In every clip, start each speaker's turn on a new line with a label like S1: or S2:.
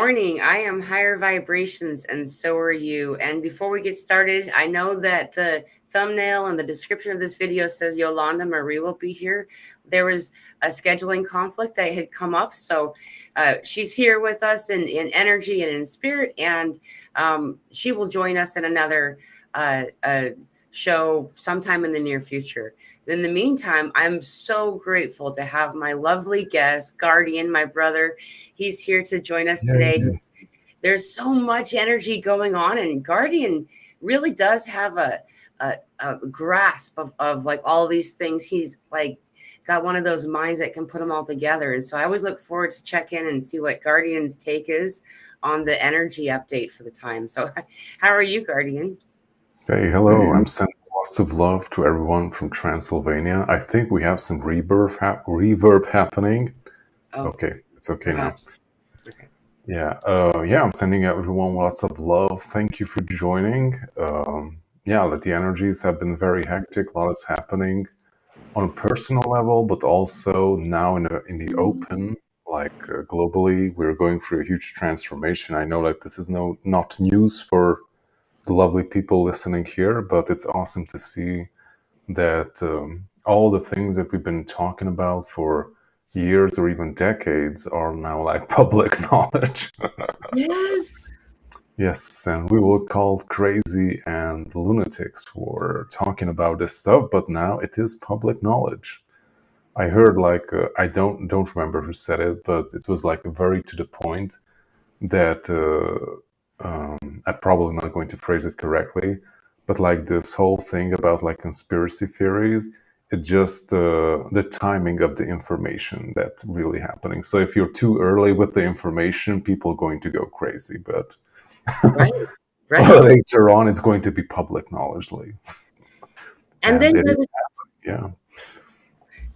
S1: morning. I am higher vibrations, and so are you. And before we get started, I know that the thumbnail and the description of this video says Yolanda Marie will be here. There was a scheduling conflict that had come up, so she's here with us in energy and in spirit, and she will join us in another show sometime in the near future. In the meantime, I'm so grateful to have my lovely guest, Guardian, my brother. He's here to join us today.
S2: Yeah.
S1: There's so much energy going on, and Guardian really does have a grasp of like all these things. He's like got one of those minds that can put them all together. And so I always look forward to check in and see what Guardian's take is on the energy update for the time. So how are you, Guardian?
S2: Hey, hello. I'm sending lots of love to everyone from Transylvania. I think we have some reverb happening.
S1: Oh,
S2: Okay, it's okay
S1: perhaps.
S2: now.
S1: Okay.
S2: Yeah, I'm sending everyone lots of love. Thank you for joining. The energies have been very hectic. A lot is happening on a personal level, but also now in the open, like globally, we're going through a huge transformation. I know that this is not news for the lovely people listening here, but it's awesome to see that all the things that we've been talking about for years or even decades are now like public knowledge.
S1: Yes.
S2: Yes, and we were called crazy and lunatics for talking about this stuff, but now it is public knowledge. I heard I don't remember who said it, but it was like very to the point that I'm probably not going to phrase it correctly, but like this whole thing about like conspiracy theories, it just the timing of the information that's really happening. So if you're too early with the information, people are going to go crazy, but
S1: Right. Right.
S2: later on, it's going to be public knowledge,
S1: And then
S2: it is happening.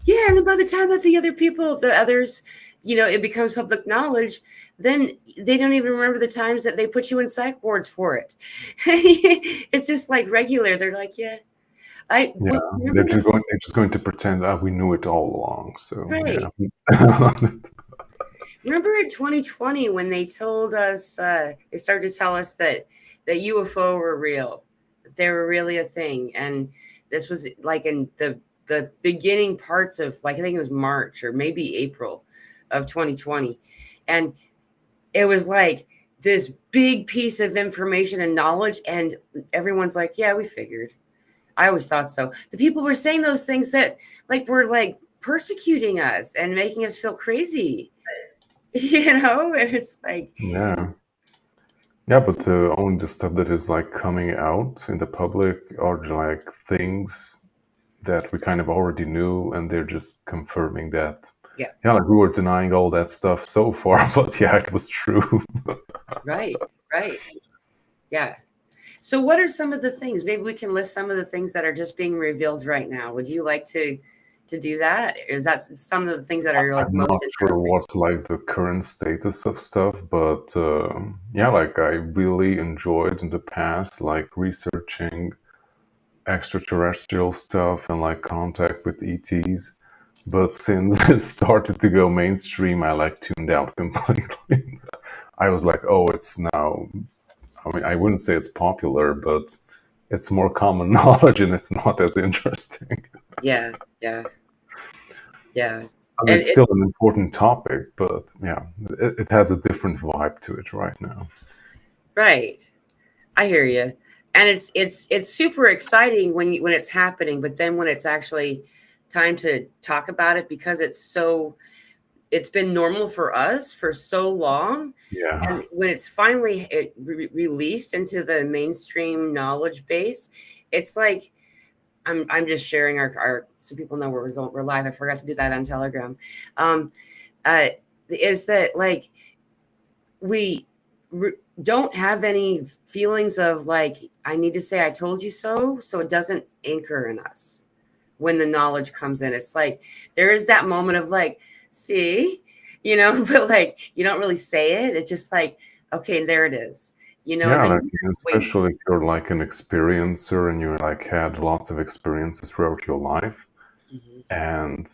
S1: yeah, and then by the time that the others, it becomes public knowledge, then they don't even remember the times that they put you in psych wards for it. It's just like regular. They're like, yeah,
S2: They're just going to pretend we knew it all along. So
S1: right.
S2: yeah.
S1: Remember in 2020 when they told us, they started to tell us that UFO were real, that they were really a thing, and this was like in the beginning parts of, like, I think it was March or maybe April of 2020, and it was like this big piece of information and knowledge, and everyone's like, yeah, we figured. I always thought so. The people were saying those things that like were like persecuting us and making us feel crazy. And it's like,
S2: Yeah, but only the stuff that is like coming out in the public are like things that we kind of already knew, and they're just confirming that.
S1: yeah,
S2: Like we were denying all that stuff so far, but yeah, it was true.
S1: right, yeah. So what are some of the things? Maybe we can list some of the things that are just being revealed right now. Would you like to do that? Is that some of the things that are like
S2: I'm
S1: most
S2: not sure
S1: interesting?
S2: what's like the current status of stuff, but like I really enjoyed in the past, like researching extraterrestrial stuff and like contact with ETs. But since it started to go mainstream, I like tuned out completely. I was like, oh, it's now, I mean, I wouldn't say it's popular, but it's more common knowledge and it's not as interesting.
S1: Yeah.
S2: I mean, it's still an important topic, but yeah, it has a different vibe to it right now.
S1: Right. I hear you. And it's super exciting when it's happening, but then when it's actually time to talk about it, because it's been normal for us for so long.
S2: Yeah.
S1: And when it's finally released into the mainstream knowledge base, it's like, I'm just sharing our so people know where we're live. I forgot to do that on Telegram. Is that like we don't have any feelings of like, I need to say I told you so it doesn't anchor in us when the knowledge comes in. It's like there is that moment of like, see, but like you don't really say it. It's just like, okay, there it is.
S2: Like, especially if you're like an experiencer and you like had lots of experiences throughout your life, and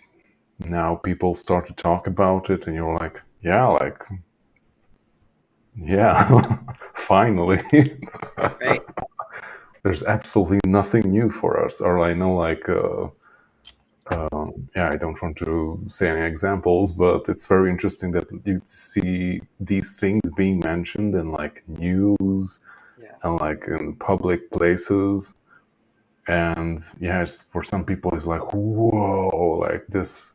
S2: now people start to talk about it, and you're like, yeah, like Yeah, finally.
S1: right?
S2: There's absolutely nothing new for us. Or I know, like, yeah, I don't want to say any examples, but it's very interesting that you see these things being mentioned in like news
S1: Yeah.
S2: and like in public places. And yes, for some people, it's like, whoa, like this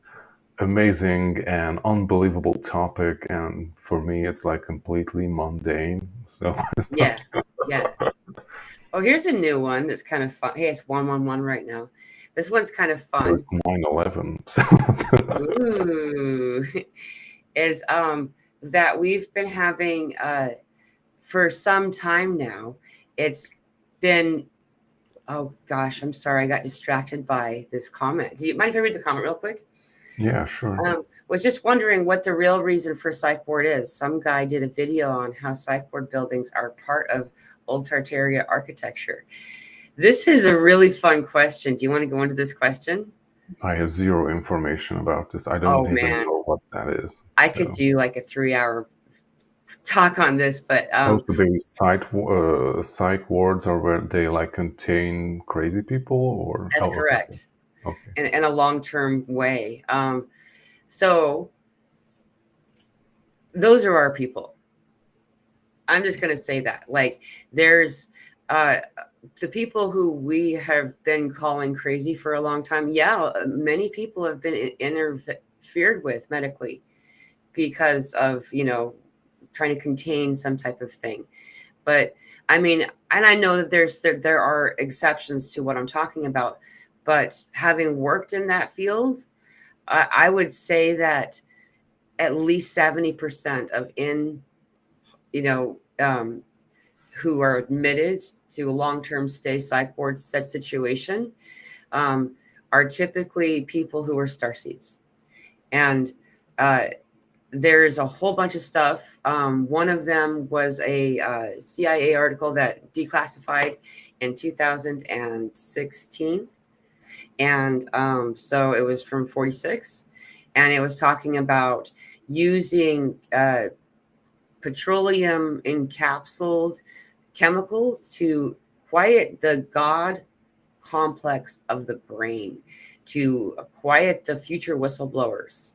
S2: amazing and unbelievable topic. And for me, it's like completely mundane. So it's
S1: Yeah.
S2: like,
S1: Yeah. Oh, here's a new one that's kind of fun. Hey, it's 111 right now. This one's kind of fun.
S2: it's 9/11. So
S1: Ooh. Is that we've been having for some time now. It's been, oh gosh, I'm sorry, I got distracted by this comment. Do you mind if I read the comment real quick?
S2: yeah, sure.
S1: Was just wondering what the real reason for psych ward is. Some guy did a video on how psych ward buildings are part of old Tartaria architecture. This is a really fun question. Do you want to go into this question?
S2: I have zero information about this. I don't
S1: Oh
S2: even
S1: man,
S2: know what that is.
S1: I could
S2: So
S1: do like a 3 hour talk on this, but
S2: those are the psych wards are where they like contain crazy people, or
S1: that's
S2: oh, okay,
S1: correct
S2: okay,
S1: in a long term way. So those are our people. I'm just going to say that. Like, there's uh, the people who we have been calling crazy for a long time. Yeah, many people have been interfered with medically because of, trying to contain some type of thing. But I mean, and I know that there are exceptions to what I'm talking about. But having worked in that field, I would say that at least 70% of you know, who are admitted to a long-term stay psych ward set situation um, are typically people who are starseeds. And uh, there's a whole bunch of stuff. One of them was a CIA article that declassified in 2016. And so it was from 46. And it was talking about using petroleum encapsulated chemicals to quiet the God complex of the brain, to quiet the future whistleblowers.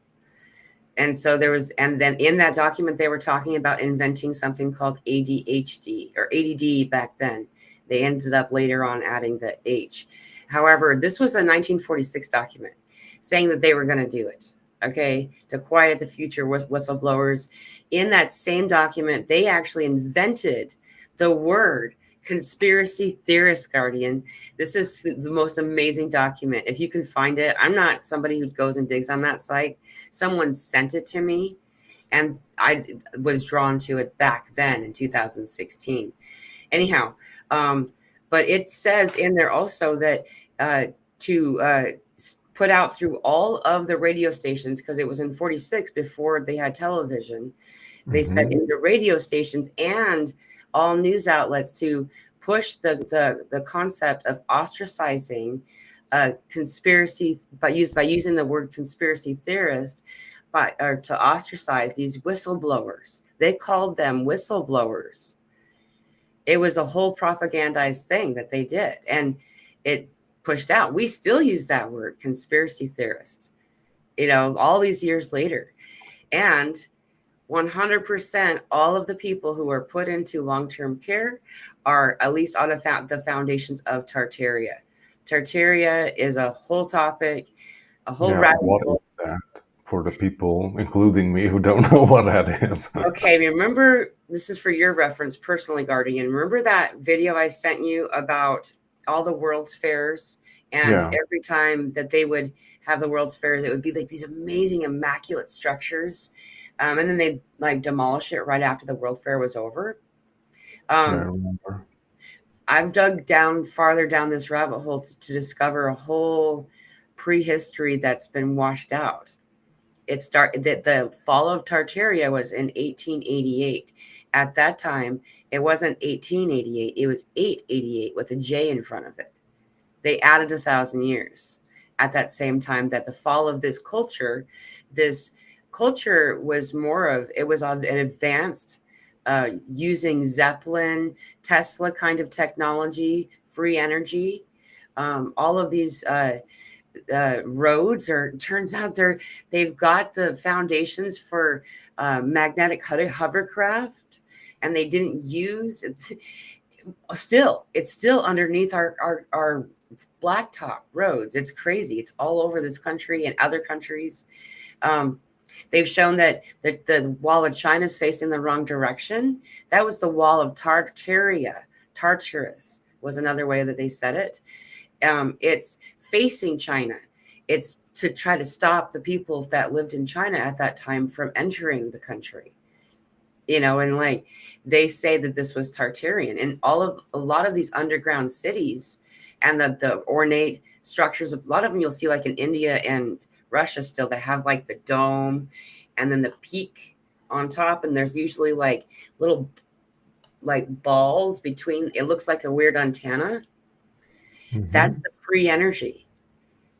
S1: And so there was, and then in that document, they were talking about inventing something called ADHD or ADD back then. They ended up later on adding the H. However, this was a 1946 document saying that they were going to do it, okay, to quiet the future whistleblowers. In that same document, they actually invented the word conspiracy theorist guardian. This is the most amazing document. If you can find it, I'm not somebody who goes and digs on that site. Someone sent it to me, and I was drawn to it back then in 2016. Anyhow, but it says in there also that to put out through all of the radio stations, because it was in 46 before they had television. They said in the radio stations and all news outlets to push the concept of ostracizing conspiracy by using the word conspiracy theorist, or to ostracize these whistleblowers. They called them whistleblowers. It was a whole propagandized thing that they did, and it pushed out. We still use that word, conspiracy theorist, all these years later. And 100% all of the people who are put into long-term care are at least on the foundations of Tartaria. Tartaria is a whole topic, a whole
S2: yeah.
S1: rabbit
S2: What
S1: hole.
S2: is that for the people, including me, who don't know what that is?
S1: Okay, remember, this is for your reference personally, Guardian. Remember that video I sent you about all the World's Fairs? And
S2: Yeah,
S1: every time that they would have the World's Fairs, it would be like these amazing, immaculate structures. And then they'd like demolish it right after the World Fair was over.
S2: yeah, I
S1: Um,
S2: remember.
S1: I've dug farther down this rabbit hole to discover a whole prehistory that's been washed out. It started that the fall of Tartaria was in 1888. At that time, it wasn't 1888; it was 888 with a J in front of it. They added 1,000 years. At that same time, that the fall of this culture was more of, it was an advanced using Zeppelin, Tesla kind of technology, free energy. All of these roads are, turns out they've got the foundations for magnetic hovercraft, and they didn't use it. It's still underneath our blacktop roads. It's crazy. It's all over this country and other countries. They've shown that the wall of China is facing the wrong direction. That was the wall of Tartaria. Tartarus was another way that they said it. It's facing China. It's to try to stop the people that lived in China at that time from entering the country. And like they say that this was Tartarian, and a lot of these underground cities and the ornate structures, a lot of them you'll see like in India and Russia still, they have like the dome and then the peak on top, and there's usually like little like balls between. It looks like a weird antenna. Mm-hmm. That's the free energy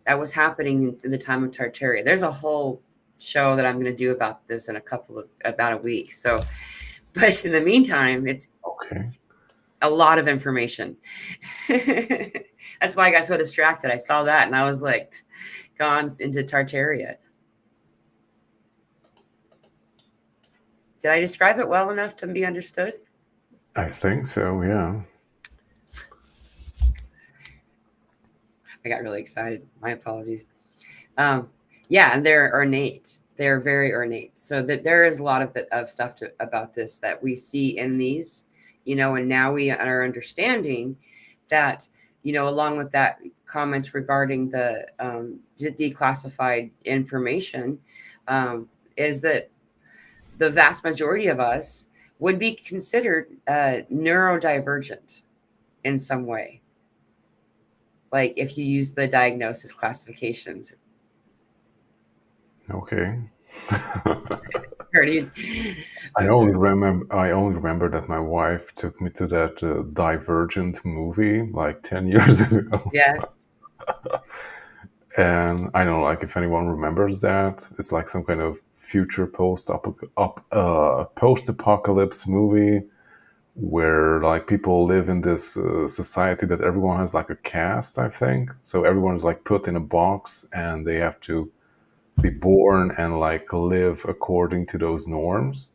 S1: that was happening in the time of Tartaria. There's a whole show that I'm going to do about this in about a week. So, but in the meantime, it's
S2: okay.
S1: A lot of information. That's why I got so distracted. I saw that and I was like, gone into Tartaria. Did I describe it well enough to be understood?
S2: I think so, yeah.
S1: I got really excited. My apologies. Yeah, and they're ornate. They're very ornate. So that there is a lot of stuff about this that we see in these, and now we are understanding that, along with that comment regarding the declassified information, is that the vast majority of us would be considered neurodivergent in some way. Like if you use the diagnosis classifications.
S2: Okay.
S1: I
S2: only remember that my wife took me to that Divergent movie like 10 years ago.
S1: Yeah.
S2: And I don't know, like if anyone remembers that. It's like some kind of future post-apocalypse movie where like people live in this society that everyone has like a caste, I think. So everyone's like put in a box and they have to be born and like live according to those norms,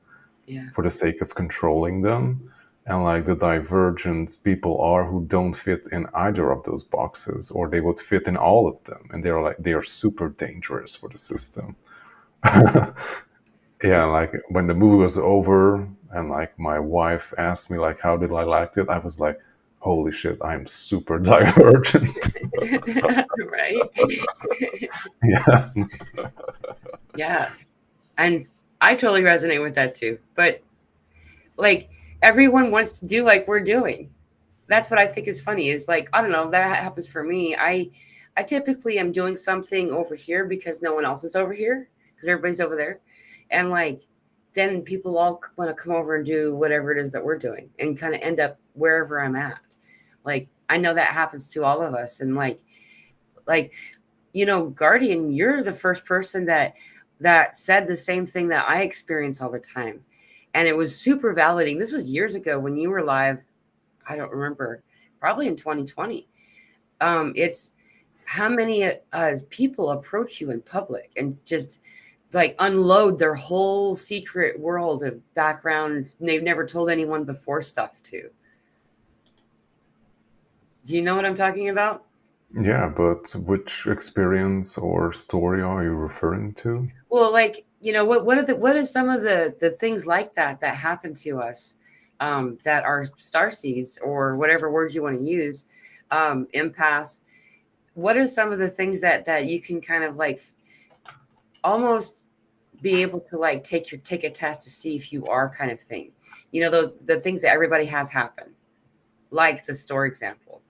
S2: for the sake of controlling them. And like the divergent people are who don't fit in either of those boxes, or they would fit in all of them, and they are super dangerous for the system. Yeah, like when the movie was over and like my wife asked me like how did I like it, I was like, holy shit, I'm super divergent.
S1: Right?
S2: Yeah.
S1: Yeah. And I totally resonate with that too. But like everyone wants to do like we're doing. That's what I think is funny, is like, I don't know, that happens for me. I typically am doing something over here because no one else is over here, because everybody's over there. And like, then people all want to come over and do whatever it is that we're doing and kind of end up wherever I'm at. Like, I know that happens to all of us. And like, Guardian, you're the first person that said the same thing that I experience all the time. And it was super validating. This was years ago when you were live. I don't remember, probably in 2020. It's how many people approach you in public and just like unload their whole secret world of background they've never told anyone before stuff to. Do you know what I'm talking about?
S2: Yeah, but which experience or story are you referring to?
S1: Well, like, what are some of the things like that happen to us, that are starseeds or whatever words you want to use, empaths? What are some of the things that you can kind of like almost be able to like take a test to see if you are kind of thing, the things that everybody has happen, like the store example.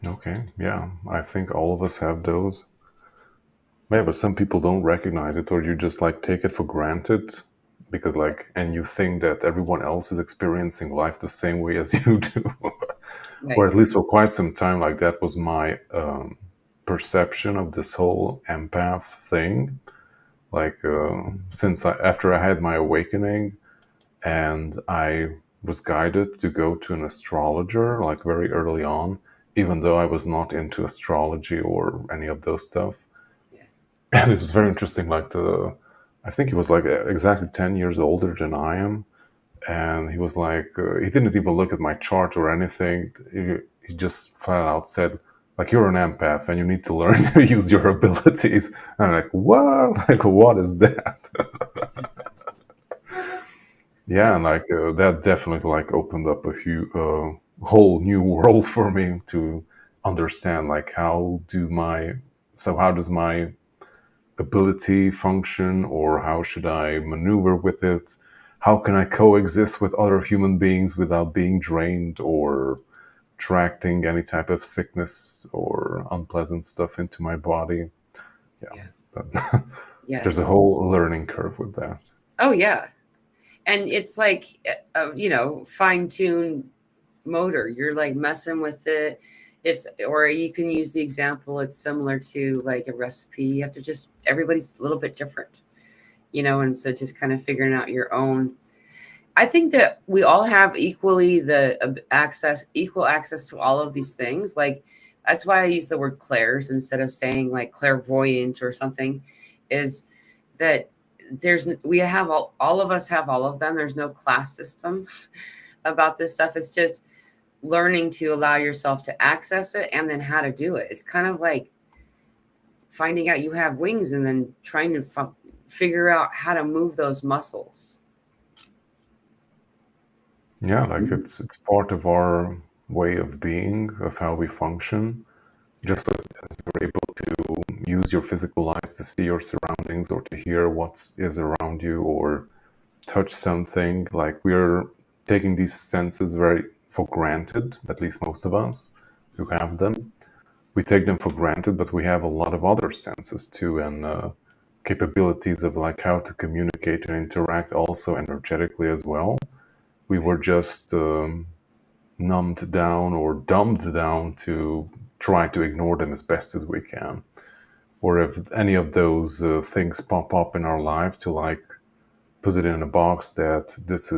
S2: Okay, yeah, I think all of us have those. Yeah, but some people don't recognize it, or you just like take it for granted because like, and you think that everyone else is experiencing life the same way as you do. Right. Or at least for quite some time, like that was my perception of this whole empath thing. Like after I had my awakening, and I was guided to go to an astrologer like very early on, even though I was not into astrology or any of those stuff.
S1: Yeah.
S2: And it was very interesting. I think he was like exactly 10 years older than I am, and he was like, he didn't even look at my chart or anything. He just flat out said, like, you're an empath and you need to learn to use your abilities. And I'm like, what? Like, what is that?
S1: That's awesome.
S2: Yeah, and like that definitely like opened up a whole new world for me to understand like how does my ability function, or how should I maneuver with it? How can I coexist with other human beings without being drained or attracting any type of sickness or unpleasant stuff into my body? Yeah,
S1: Yeah.
S2: but
S1: Yeah.
S2: there's a whole learning curve with that.
S1: Oh yeah. And it's like fine-tuned motor. You're like messing with it. It's, or you can use the example, it's similar to like a recipe. You have to just, everybody's a little bit different, and so just kind of figuring out your own. I think that we all have equally equal access to all of these things. Like, that's why I use the word clairs instead of saying like clairvoyant or something, is that we have all of us have all of them. There's no class system about this stuff. It's just learning to allow yourself to access it and then how to do it. It's kind of like finding out you have wings and then trying to figure out how to move those muscles.
S2: Yeah, like it's part of our way of being, of how we function. Just as you're able to use your physical eyes to see your surroundings or to hear what is around you or touch something, like we're taking these senses very for granted, at least most of us who have them. We take them for granted, but we have a lot of other senses too, and capabilities of like how to communicate and interact also energetically as well. We were just numbed down or dumbed down to try to ignore them as best as we can. Or if any of those things pop up in our life, to like put it in a box that this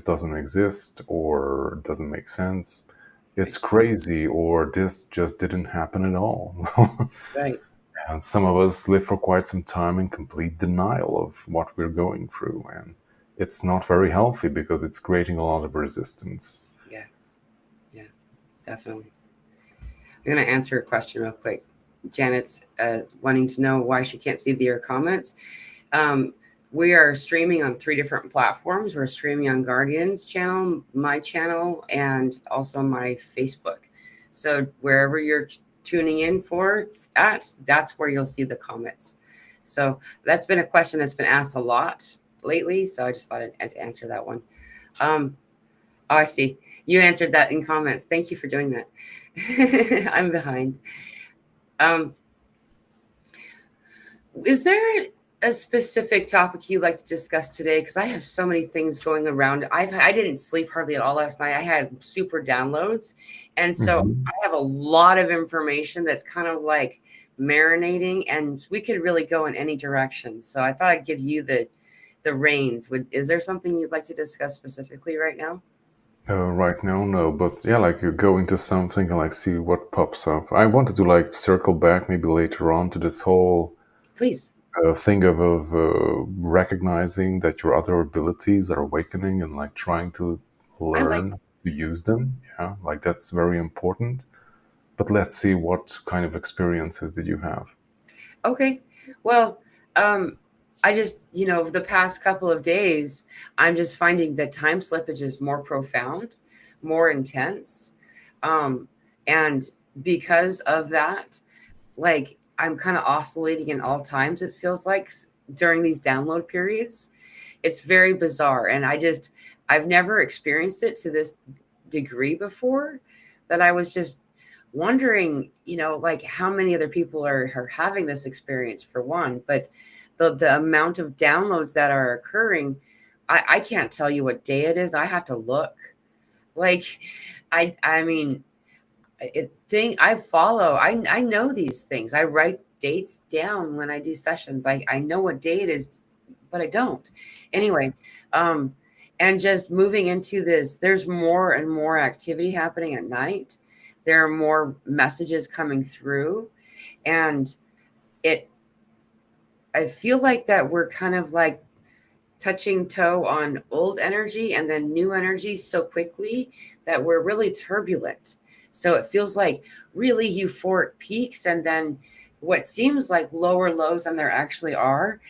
S2: doesn't exist or doesn't make sense. It's
S1: Right.
S2: crazy, or this just didn't happen at all.
S1: Right.
S2: And some of us live for quite some time in complete denial of what we're going through. And it's not very healthy because it's creating a lot of resistance.
S1: Yeah. Yeah. Definitely. I'm going to answer a question real quick. Janet's wanting to know why she can't see your comments. We are streaming on 3 different platforms. We're streaming on Guardian's channel, my channel, and also my Facebook. So wherever you're tuning in that's where you'll see the comments. So that's been a question that's been asked a lot lately. So I just thought I'd answer that one. Oh, I see. You answered that in comments. Thank you for doing that. I'm behind. Um, is there a specific topic you'd like to discuss today? Because I have so many things going around. I didn't sleep hardly at all last night. I had super downloads, and so
S2: Mhm.
S1: I have a lot of information that's kind of like marinating, and we could really go in any direction. So I thought I'd give you the reins. Is there something you'd like to discuss specifically right now?
S2: Right now, no, but yeah, like you go into something and like see what pops up. I wanted to like circle back maybe later on to this whole
S1: Please.
S2: thing of recognizing that your other abilities are awakening and like trying to
S1: I like.
S2: learn to use them. Yeah, like that's very important. But let's see, what kind of experiences did you have?
S1: Okay. Well, I just, the past couple of days, I'm just finding that time slippage is more profound, more intense. Um, and because of that, like I'm kind of oscillating in all times, it feels like during these download periods. It's very bizarre. And I've never experienced it to this degree before, that I was just wondering, like how many other people are having this experience, for one, but the amount of downloads that are occurring, I can't tell you what day it is. I have to look. Like, I mean, I know these things. I write dates down when I do sessions. I know what day it is, but I don't. Anyway, and just moving into this, there's more and more activity happening at night. There are more messages coming through, and it I feel like that we're kind of like touching toe on old energy and then new energy so quickly that we're really turbulent. So it feels like really euphoric peaks and then what seems like lower lows than there actually are.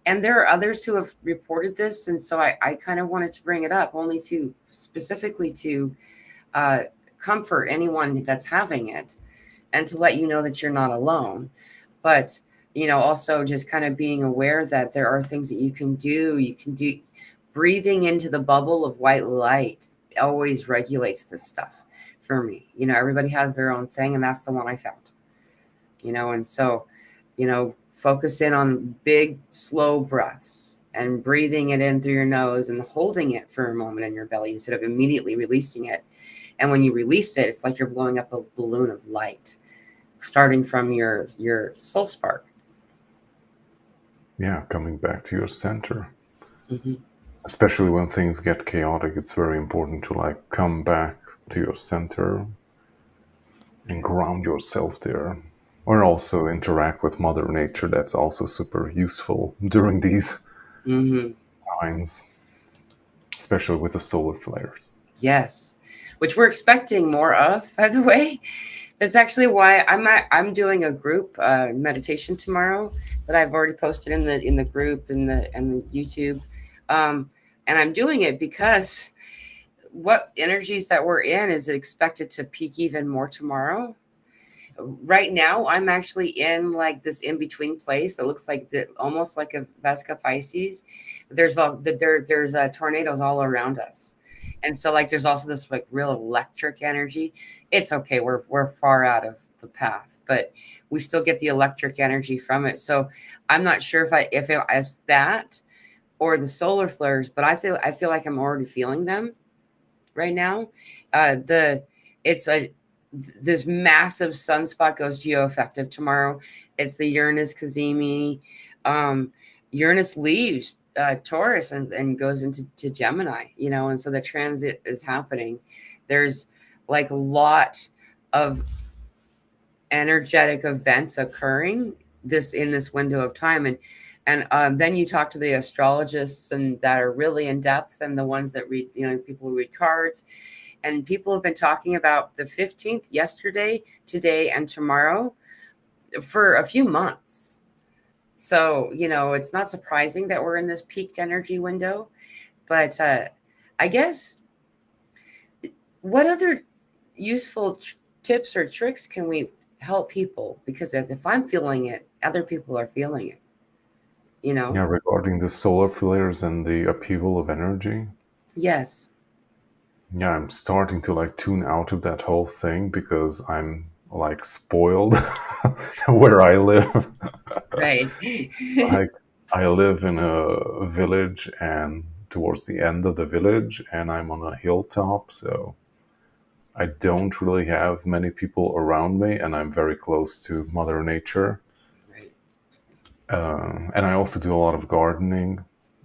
S1: And there are others who have reported this. And so I kind of wanted to bring it up only to specifically to uh, comfort anyone that's having it and to let you know that you're not alone. But also just kind of being aware that there are things that you can do. You can do breathing into the bubble of white light always regulates this stuff for me. Everybody has their own thing, and that's the one I found. And so, focus in on big, slow breaths and breathing it in through your nose and holding it for a moment in your belly instead of immediately releasing it. And when you release it, it's like you're blowing up a balloon of light, starting from your soul spark.
S2: Yeah, coming back to your center.
S1: Mm-hmm.
S2: Especially when things get chaotic, it's very important to like come back to your center and ground yourself there. Or also interact with Mother Nature. That's also super useful during these times, especially with the solar flares.
S1: Yes, which we're expecting more of, by the way. That's actually why I'm doing a group meditation tomorrow that I've already posted in the group and the YouTube, and I'm doing it because what energies that we're in is expected to peak even more tomorrow. Right now, I'm actually in like this in between place that looks like almost like a Vesca Pisces. There's tornadoes all around us. And so like there's also this like real electric energy. It's okay, we're far out of the path, but we still get the electric energy from it. So I'm not sure if it is that or the solar flares, but I feel like I'm already feeling them right now. This massive sunspot goes geo-effective tomorrow. It's the Uranus Cazimi. Uranus leaves Taurus and goes into Gemini, and so the transit is happening. There's like a lot of energetic events occurring in this window of time, and then you talk to the astrologists and that are really in depth, and the ones that read, people who read cards, and people have been talking about the 15th yesterday, today, and tomorrow for a few months. So, it's not surprising that we're in this peaked energy window. But I guess what other useful tips or tricks can we help people? Because if I'm feeling it, other people are feeling it,
S2: Yeah, regarding the solar flares and the upheaval of energy.
S1: Yes.
S2: Yeah, I'm starting to like tune out of that whole thing because I'm like spoiled where I live.
S1: Right.
S2: Like I live in a village and towards the end of the village and I'm on a hilltop, so I don't really have many people around me and I'm very close to Mother Nature.
S1: Right.
S2: And I also do a lot of gardening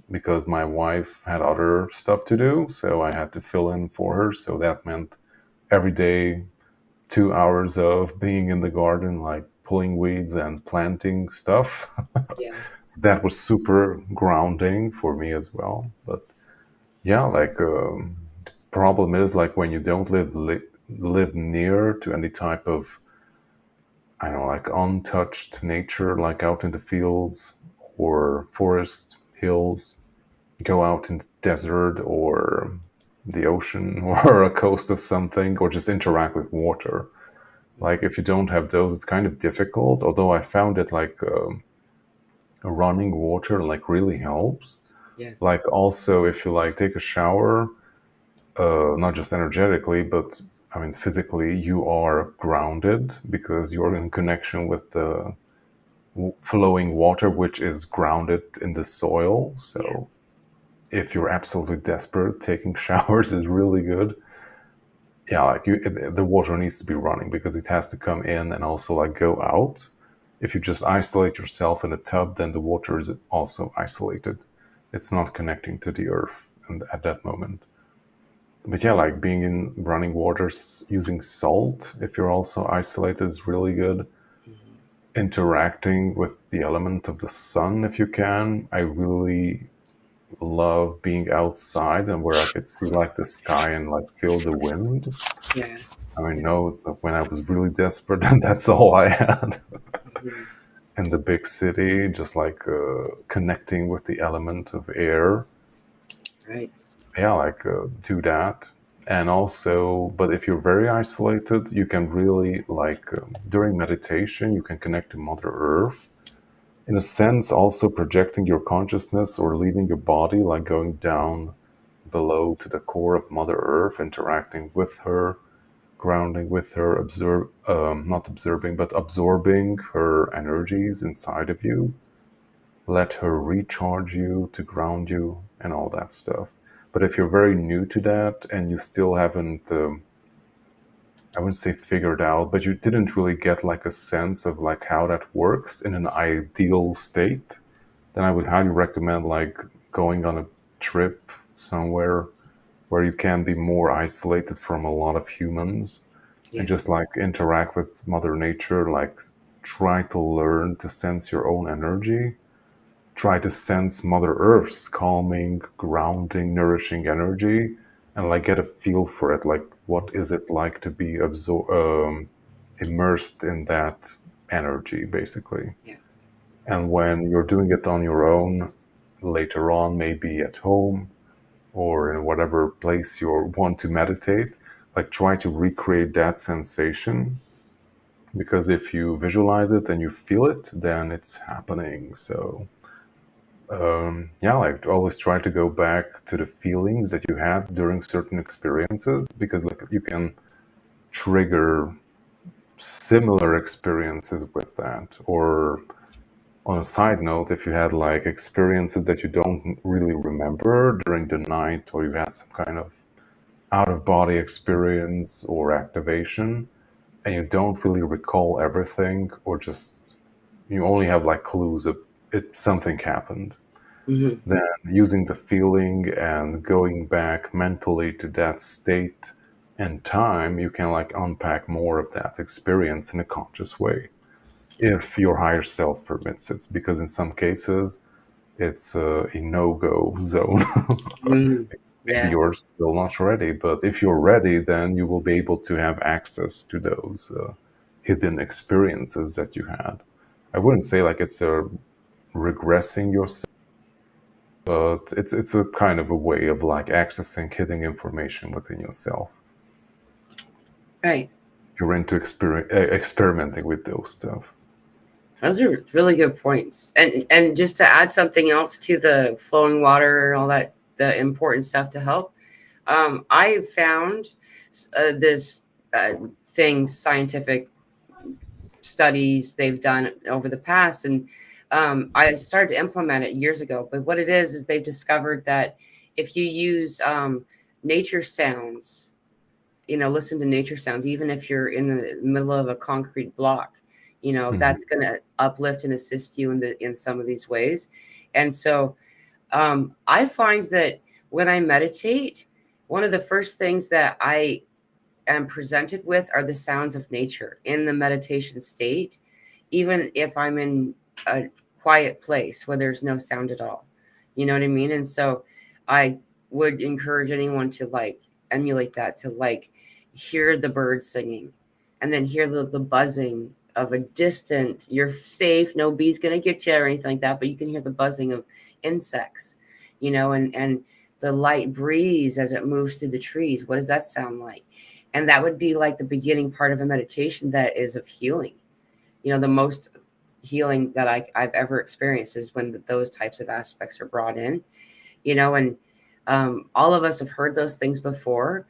S2: because my wife had other stuff to do, so I had to fill in for her. So that meant every day 2 hours of being in the garden, like pulling weeds and planting stuff.
S1: Yeah.
S2: So that was super grounding for me as well. But yeah, like the problem is like when you don't live near to any type of, I don't know, like untouched nature, like out in the fields or forest, hills, go out in the desert or the ocean or a coast of something, or just interact with water. Like if you don't have those, it's kind of difficult. Although I found it like running water like really helps.
S1: Yeah.
S2: Like also if you like take a shower, not just energetically, but I mean physically, you are grounded because you're in connection with the flowing water, which is grounded in the soil. So if you're absolutely desperate, taking showers is really good. Yeah, like the water needs to be running because it has to come in and also like go out. If you just isolate yourself in a tub, then the water is also isolated. It's not connecting to the earth and at that moment. But yeah, like being in running waters using salt, if you're also isolated, is really good.
S1: Mhm.
S2: Interacting with the element of the sun, if you can. I really love being outside and where I could see like the sky and like feel the wind.
S1: Yeah.
S2: I mean,
S1: Yeah.
S2: no, it's like when I was really desperate, and that's all I had
S1: Mhm.
S2: in the big city, just like connecting with the element of air.
S1: Right.
S2: Yeah, like do that. And also, but if you're very isolated, you can really like during meditation, you can connect to Mother Earth. In a sense, also projecting your consciousness or leaving your body, like going down below to the core of Mother Earth, interacting with her, grounding with her, not observing, but absorbing her energies inside of you. Let her recharge you to ground you and all that stuff. But if you're very new to that and you still haven't, I wouldn't say figured out, but you didn't really get like a sense of like how that works in an ideal state, then I would highly recommend like going on a trip somewhere where you can be more isolated from a lot of humans and
S1: Yeah.
S2: just like interact with Mother Nature, like try to learn to sense your own energy. Try to sense Mother Earth's calming, grounding, nourishing energy, and like get a feel for it. Like, what is it like to be immersed in that energy, basically?
S1: Yeah.
S2: And when you're doing it on your own, later on, maybe at home or in whatever place you want to meditate, like try to recreate that sensation. Because if you visualize it and you feel it, then it's happening. So yeah, like always try to go back to the feelings that you had during certain experiences, because like you can trigger similar experiences with that. Or on a side note, if you had like experiences that you don't really remember during the night, or you had some kind of out of body experience or activation, and you don't really recall everything, or just you only have like clues of it, something happened,
S1: Hmm.
S2: then using the feeling and going back mentally to that state and time, you can like unpack more of that experience in a conscious way if your higher self permits it, because in some cases it's a no-go zone.
S1: Mm.
S2: Maybe
S1: Yeah.
S2: you're still not ready, but if you're ready, then you will be able to have access to those hidden experiences that you had. I wouldn't say like it's a regressing yourself, but it's a kind of a way of like accessing hidden information within yourself.
S1: Right.
S2: You're into experimenting with those stuff.
S1: Those are really good points. And just to add something else to the flowing water and all that, the important stuff to help. I found this thing, scientific studies they've done over the past, and I started to implement it years ago. But what it is they've discovered that if you use nature sounds, listen to nature sounds, even if you're in the middle of a concrete block,
S2: Hmm.
S1: that's going to uplift and assist you in some of these ways. And so I find that when I meditate, one of the first things that I am presented with are the sounds of nature in the meditation state, even if I'm in a quiet place where there's no sound at all. You know what I mean? And so I would encourage anyone to like emulate that, to like hear the birds singing and then hear the buzzing of a distant, you're safe, no bee's gonna get you or anything like that, but you can hear the buzzing of insects, and the light breeze as it moves through the trees. What does that sound like? And that would be like the beginning part of a meditation that is of healing. The most healing that I've ever experienced is when those types of aspects are brought in, and all of us have heard those things before.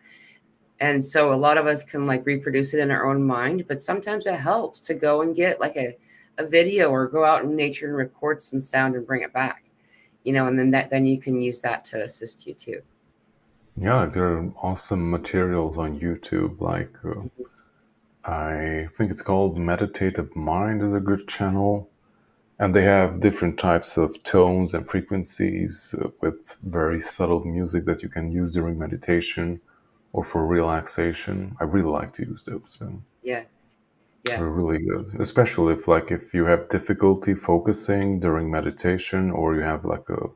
S1: And so a lot of us can like reproduce it in our own mind, but sometimes it helps to go and get like a video or go out in nature and record some sound and bring it back, and then you can use that to assist you too.
S2: Yeah, like there are awesome materials on YouTube. Like I think it's called Meditative Mind is a good channel. And they have different types of tones and frequencies with very subtle music that you can use during meditation or for relaxation. I really like to use those. So
S1: Yeah. Yeah.
S2: they're really good, especially if you have difficulty focusing during meditation or you have like a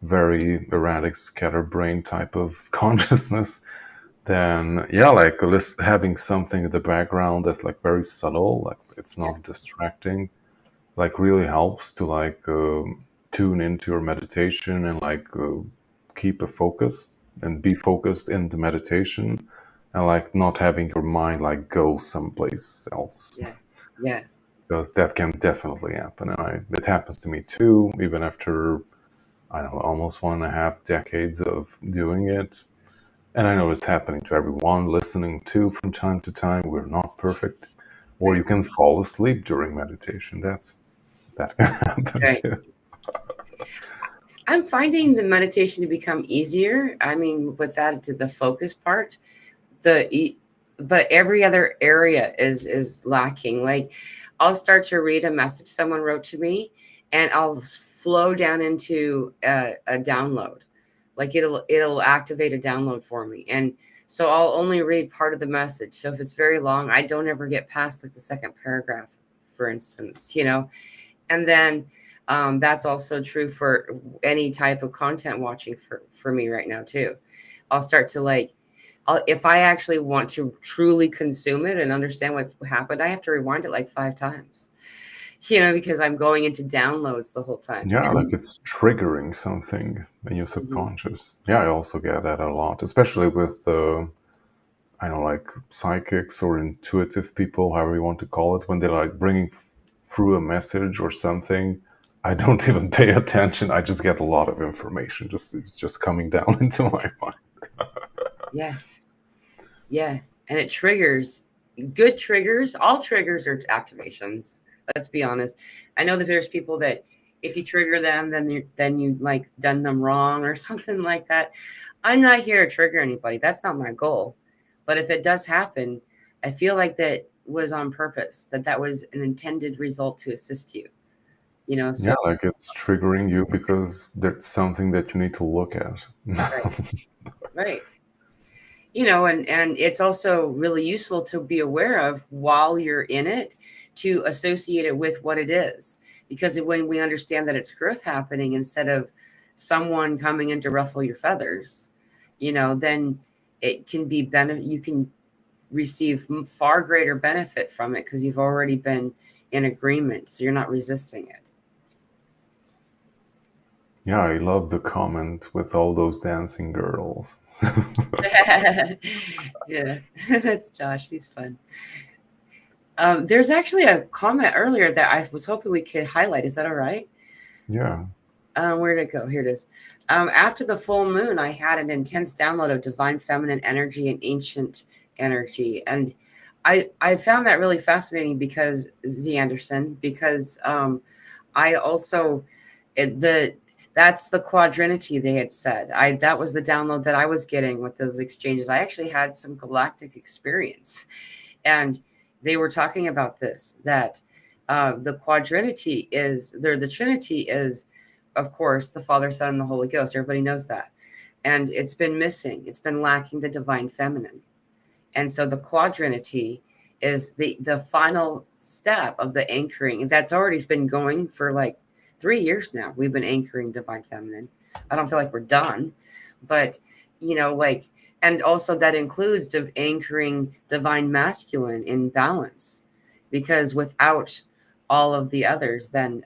S2: very erratic scatterbrain type of consciousness. Then yeah, having something in the background that's like very subtle, like it's
S1: Yeah.
S2: not distracting, like really helps to tune into your meditation and keep a focus and be focused in the meditation and like not having your mind like go someplace else.
S1: Yeah. Yeah.
S2: Because that can definitely happen, and it happens to me too, even after I don't know almost 1.5 decades of doing it. And I know it's happening to everyone listening too from time to time. We're not perfect. Or you
S1: Right.
S2: can fall asleep during meditation. That can happen
S1: Right.
S2: too.
S1: I'm finding the meditation to become easier. I mean, with that to the focus part, but every other area is lacking. Like, I'll start to read a message someone wrote to me, and I'll flow down into a download. Like, it'll activate a download for me, and so I'll only read part of the message. So if it's very long, I don't ever get past like the second paragraph, for instance. And then that's also true for any type of content watching for me right now too. I'll start to if I actually want to truly consume it and understand what's happened, I have to rewind it like 5 times, because I'm going into downloads the whole time.
S2: Yeah, like
S1: And
S2: it's triggering something in your
S1: mhm,
S2: subconscious. Yeah, I also get that a lot, especially with I know like psychics or intuitive people, however you want to call it, when they're like bringing through a message or something. I don't even pay attention. I just get a lot of information. It's just coming down into my mind.
S1: yeah, yeah, and it triggers good triggers. All triggers are activations. Let's be honest. I know that there's people that if you trigger them, then you like done them wrong or something like that. I'm not here to trigger anybody. That's not my goal. But if it does happen, I feel like that was on purpose, that was an intended result to assist you,
S2: Yeah,
S1: so
S2: like it's triggering you because there's something that you need to look at.
S1: right, right. And it's also really useful to be aware of while you're in it, to associate it with what it is. Because when we understand that it's growth happening instead of someone coming in to ruffle your feathers, then it can be you can receive far greater benefit from it because you've already been in agreement. So you're not resisting it.
S2: Yeah, I love the comment with all those dancing girls.
S1: Yeah, that's Josh. He's fun. There's actually a comment earlier that I was hoping we could highlight. Is that all right?
S2: Yeah.
S1: Where did it go? Here it is. After the full moon, I had an intense download of divine feminine energy and ancient energy. And I found that really fascinating because Z Anderson, because I also the that's the quadrinity they had said. That was the download that I was getting with those exchanges. I actually had some galactic experience, and they were talking about this, that the quadrinity is there. The Trinity is, of course, the Father, Son, and the Holy Ghost. Everybody knows that. And it's been missing. It's been lacking the divine feminine. And so the quadrinity is the final step of the anchoring. That's already been going for like 3 years now. We've been anchoring divine feminine. I don't feel like we're done, but and also that includes anchoring divine masculine in balance, because without all of the others, then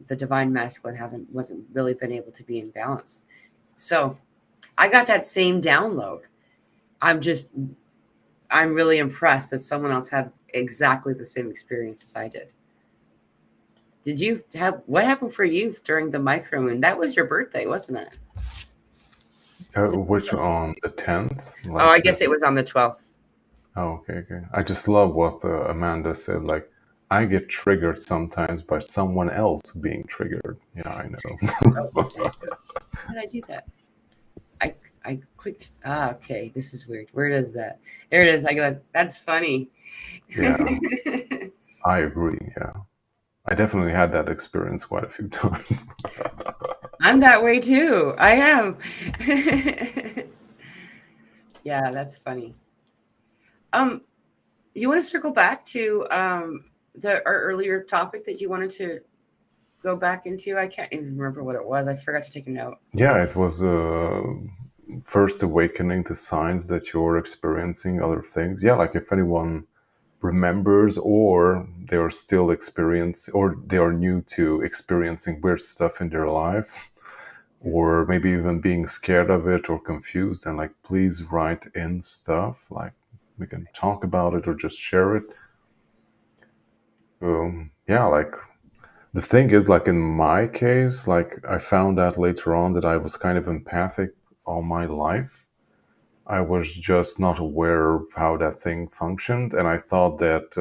S1: the divine masculine wasn't really been able to be in balance. So I got that same download. I'm just I'm really impressed that someone else had exactly the same experience as I did. Did you have what happened for you during the micro moon? That was your birthday, wasn't it?
S2: Which on the 10th?
S1: Oh, I
S2: Like
S1: guess
S2: this.
S1: it was on the 12th.
S2: Oh, okay, okay. I just love what Amanda said. Like, I get triggered sometimes by someone else being triggered. Yeah, I know.
S1: Oh, there you go. How did I do that? I I clicked. Okay. This is weird. Where is that? There it is. I got. That's funny.
S2: Yeah, I agree. Yeah, I definitely had that experience quite a few times.
S1: I'm that way too. I am. Yeah, that's funny. Um, you want to circle back to our earlier topic that you wanted to go back into? I can't even remember what it was. I forgot to take a note.
S2: Yeah, it was first awakening to signs that you're experiencing other things. Yeah, like if anyone remembers, or they are still experience, or they are new to experiencing weird stuff in their life, or maybe even being scared of it or confused, and like please write in stuff, like we can talk about it or just share it. Yeah, like the thing is, like in my case, like I found out later on that I was kind of empathic all my life. I was just not aware of how that thing functioned, and I thought that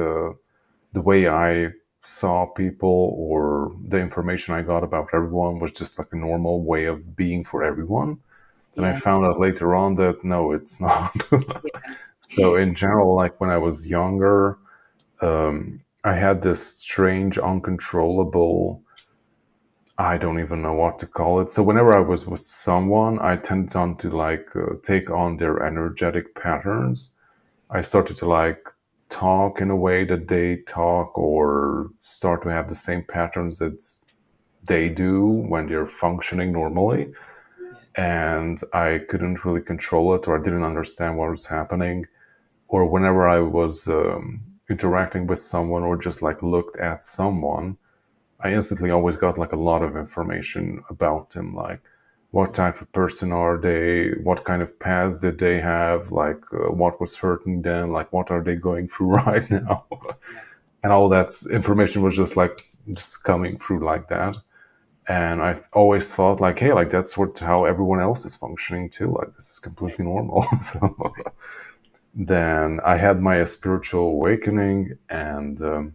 S2: the way I saw people or the information I got about everyone was just like a normal way of being for everyone. And I
S1: Yeah.
S2: found out later on that no, it's not.
S1: Yeah.
S2: So in general, like when I was younger, I had this strange, uncontrollable, I don't even know what to call it. So whenever I was with someone, I tended on to like take on their energetic patterns. I started to like talk in a way that they talk, or start to have the same patterns that they do when they're functioning normally. And I couldn't really control it, or I didn't understand what was happening. Or whenever I was interacting with someone or just like looked at someone, I instantly always got like a lot of information about them, like what type of person are they, what kind of past did they have, like what was hurting them, like what are they going through right now,
S1: Yeah.
S2: and all that information was just like just coming through like that. And I always thought like, hey, like that's what how everyone else is functioning too. Like this is
S1: Right.
S2: completely normal. So then I had my spiritual awakening, and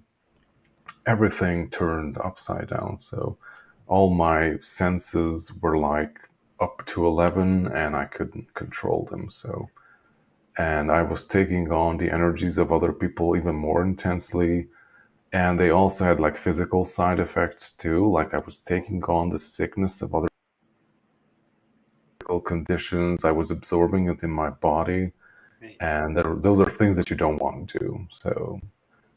S2: everything turned upside down. So all my senses were like up to 11, and I couldn't control them. So, and I was taking on the energies of other people even more intensely. And they also had like physical side effects too. Like I was taking on the sickness of other physical conditions, I was absorbing it in my body.
S1: Right.
S2: And those are things that you don't want to do. So,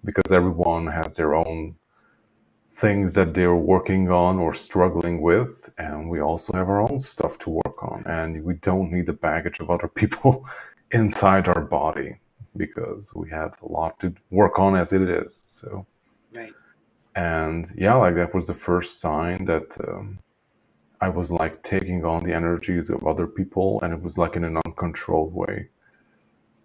S2: because everyone has their own things that they're working on or struggling with, and we also have our own stuff to work on, and we don't need the baggage of other people inside our body, because we have a lot to work on as it is. So,
S1: Right.
S2: and yeah, like that was the first sign that I was like taking on the energies of other people, and it was like in an uncontrolled way.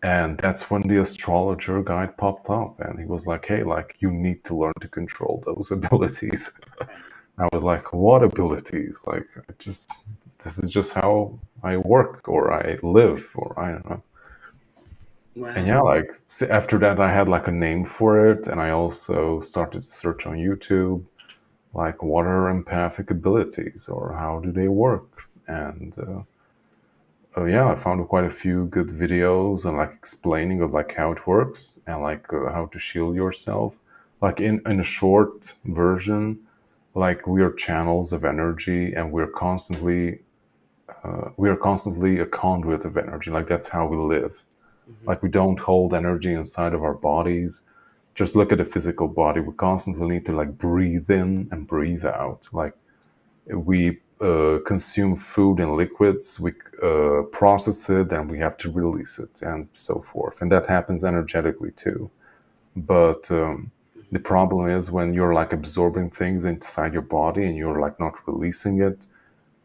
S2: And that's when the astrologer guide popped up, and he was like, hey, like you need to learn to control those abilities.
S1: Right.
S2: I was like, what abilities? Like, I just, this is just how I work or I live, or I don't know. And
S1: Wow.
S2: yeah, like after that, I had like a name for it. And I also started to search on YouTube, like, what are empathic abilities or how do they work? And yeah, I found quite a few good videos and like explaining of like how it works and like how to shield yourself. Like in a short version, like we are channels of energy, and we are constantly a conduit of energy. Like that's how we live.
S1: Hmm.
S2: Like we don't hold energy inside of our bodies. Just look at the physical body. We constantly need to like breathe in and breathe out. Like we consume food and liquids, we process it, and we have to release it, and so forth. And that happens energetically too. But the
S1: Hmm.
S2: problem is when you're like absorbing things inside your body and you're like not releasing it,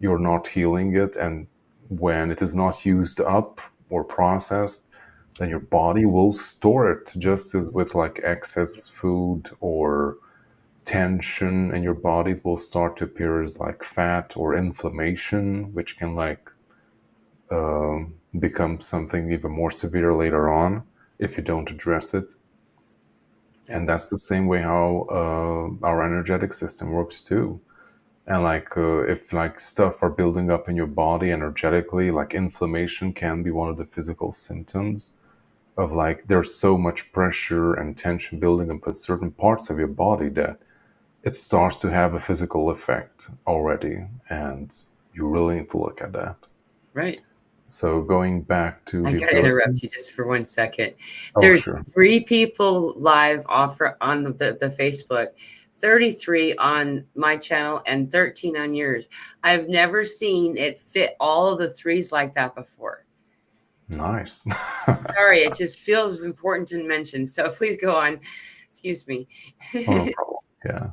S2: you're not healing it, and when it is not used up or processed, then your body will store it, just as with like excess food or tension in your body will start to appear as like fat or inflammation, which can like become something even more severe later on if you don't address it.
S1: Yeah.
S2: And that's the same way how our energetic system works too. And like if like stuff are building up in your body energetically, like inflammation can be one of the physical symptoms of like there's so much pressure and tension building up in certain parts of your body that it starts to have a physical effect already, and you really need to look at that.
S1: Right.
S2: So going back to
S1: I
S2: the
S1: gotta interrupt you
S2: abilities.
S1: just for 1 second.
S2: Oh,
S1: There's
S2: sure.
S1: 3 people live offer on the Facebook, 33 on my channel and 13 on yours. I've never seen it fit all of the threes like that before.
S2: Nice.
S1: Sorry, it just feels important to mention. So please go on. Excuse me.
S2: Oh, no problem. Yeah.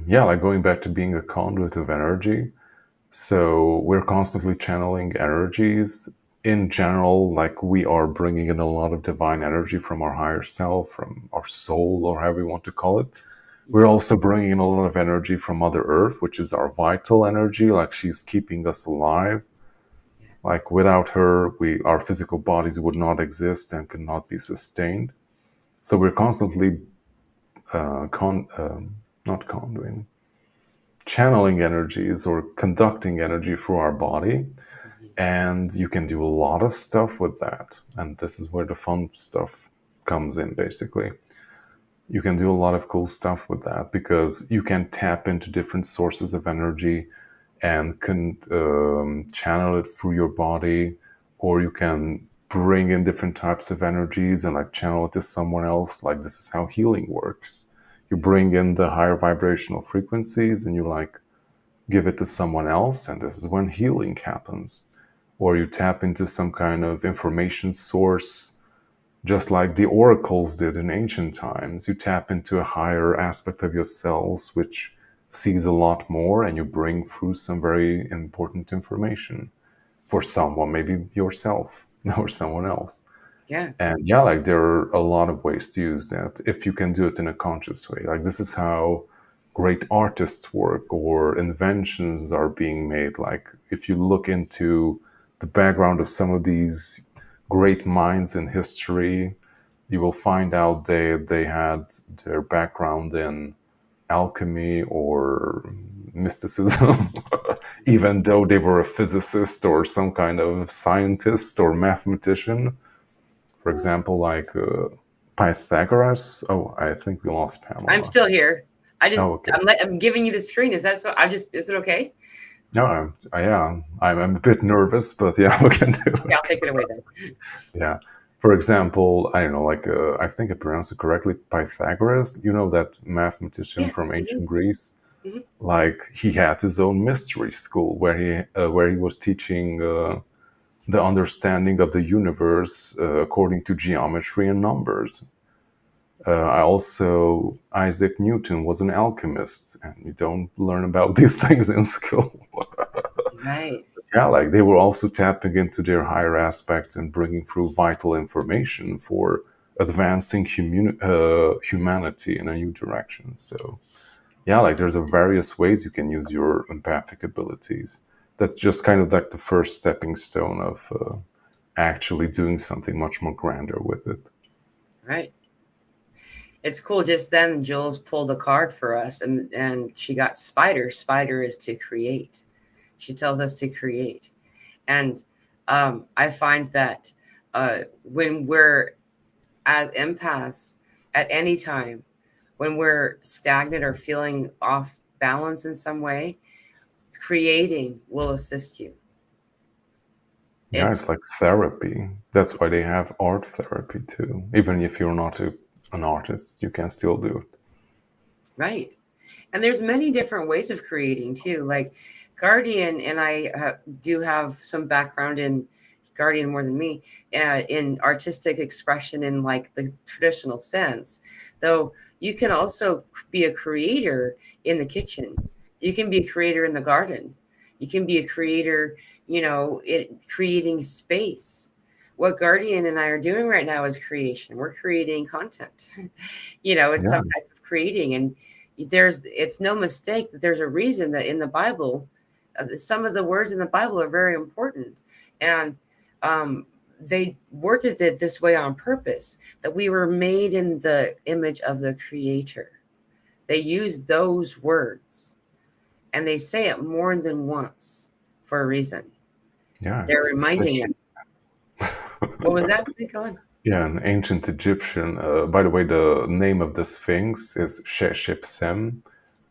S2: Yeah, like going back to being a conduit of energy. So we're constantly channeling energies. In general, like we are bringing in a lot of divine energy from our higher self, from our soul, or however you want to call it. We're also bringing in a lot of energy from Mother Earth, which is our vital energy. Like she's keeping us alive. Like without her, our physical bodies would not exist and could not be sustained. So we're constantly not conduing, channeling energies or conducting energy through our body. And you can do a lot of stuff with that. And this is where the fun stuff comes in, basically. You can do a lot of cool stuff with that because you can tap into different sources of energy and can channel it through your body, or you can bring in different types of energies and like channel it to someone else. Like this is how healing works. You bring in the higher vibrational frequencies and you like give it to someone else, and this is when healing happens. Or you tap into some kind of information source, just like the oracles did in ancient times. You tap into a higher aspect of yourselves, which sees a lot more, and you bring through some very important information for someone, maybe yourself or someone else.
S1: Yeah.
S2: And yeah, like there are a lot of ways to use that if you can do it in a conscious way. Like this is how great artists work or inventions are being made. Like if you look into the background of some of these great minds in history, you will find out they had their background in alchemy or mysticism, even though they were a physicist or some kind of scientist or mathematician. For example, like Pythagoras. Oh, I think we lost
S1: I'm
S2: Pamela.
S1: still here.
S2: Oh, okay.
S1: I'm giving you the screen. Is that so? Is it okay?
S2: No, yeah, I'm a bit nervous, but yeah, we can do
S1: Okay, I'll
S2: it.
S1: take it away then.
S2: Yeah. For example, I don't know, like I think I pronounced it correctly, Pythagoras. You know that mathematician
S1: Yeah.
S2: from
S1: Hmm.
S2: ancient Greece.
S1: Hmm.
S2: Like he had his own mystery school where he was teaching the understanding of the universe according to geometry and numbers. I also, Isaac Newton was an alchemist, and you don't learn about these things in school.
S1: Right.
S2: Yeah, like they were also tapping into their higher aspects and bringing through vital information for advancing humanity in a new direction. So, yeah, like there's a various ways you can use your empathic abilities. That's just kind of like the first stepping stone of actually doing something much more grander with it.
S1: Right. It's cool. Just then, Jules pulled a card for us, and she got spider. Spider is to create. She tells us to create, and I find that when we're as empaths at any time, when we're stagnant or feeling off balance in some way, creating will assist you.
S2: Yeah,
S1: It
S2: it's like therapy. That's why they have art therapy too. Even if you're not an artist, you can still do it.
S1: right. And there's many different ways of creating too. Like Guardian and I do have some background in Guardian more than me in artistic expression in like the traditional sense. Though you can also be a creator in the kitchen. You can be a creator in the garden. You can be a creator, creating space. What Guardian and I are doing right now is creation. We're creating content. It's
S2: Yeah,
S1: some type of creating, and it's no mistake that there's a reason that in the Bible, some of the words in the Bible are very important, and um, they worded it this way on purpose, that we were made in the image of the Creator. They used those words, and they say it more than once for a reason.
S2: Yeah,
S1: They're
S2: it's
S1: reminding us. What was that? Please go on.
S2: yeah, an ancient Egyptian. By the way, the name of the Sphinx is Sheshipsem,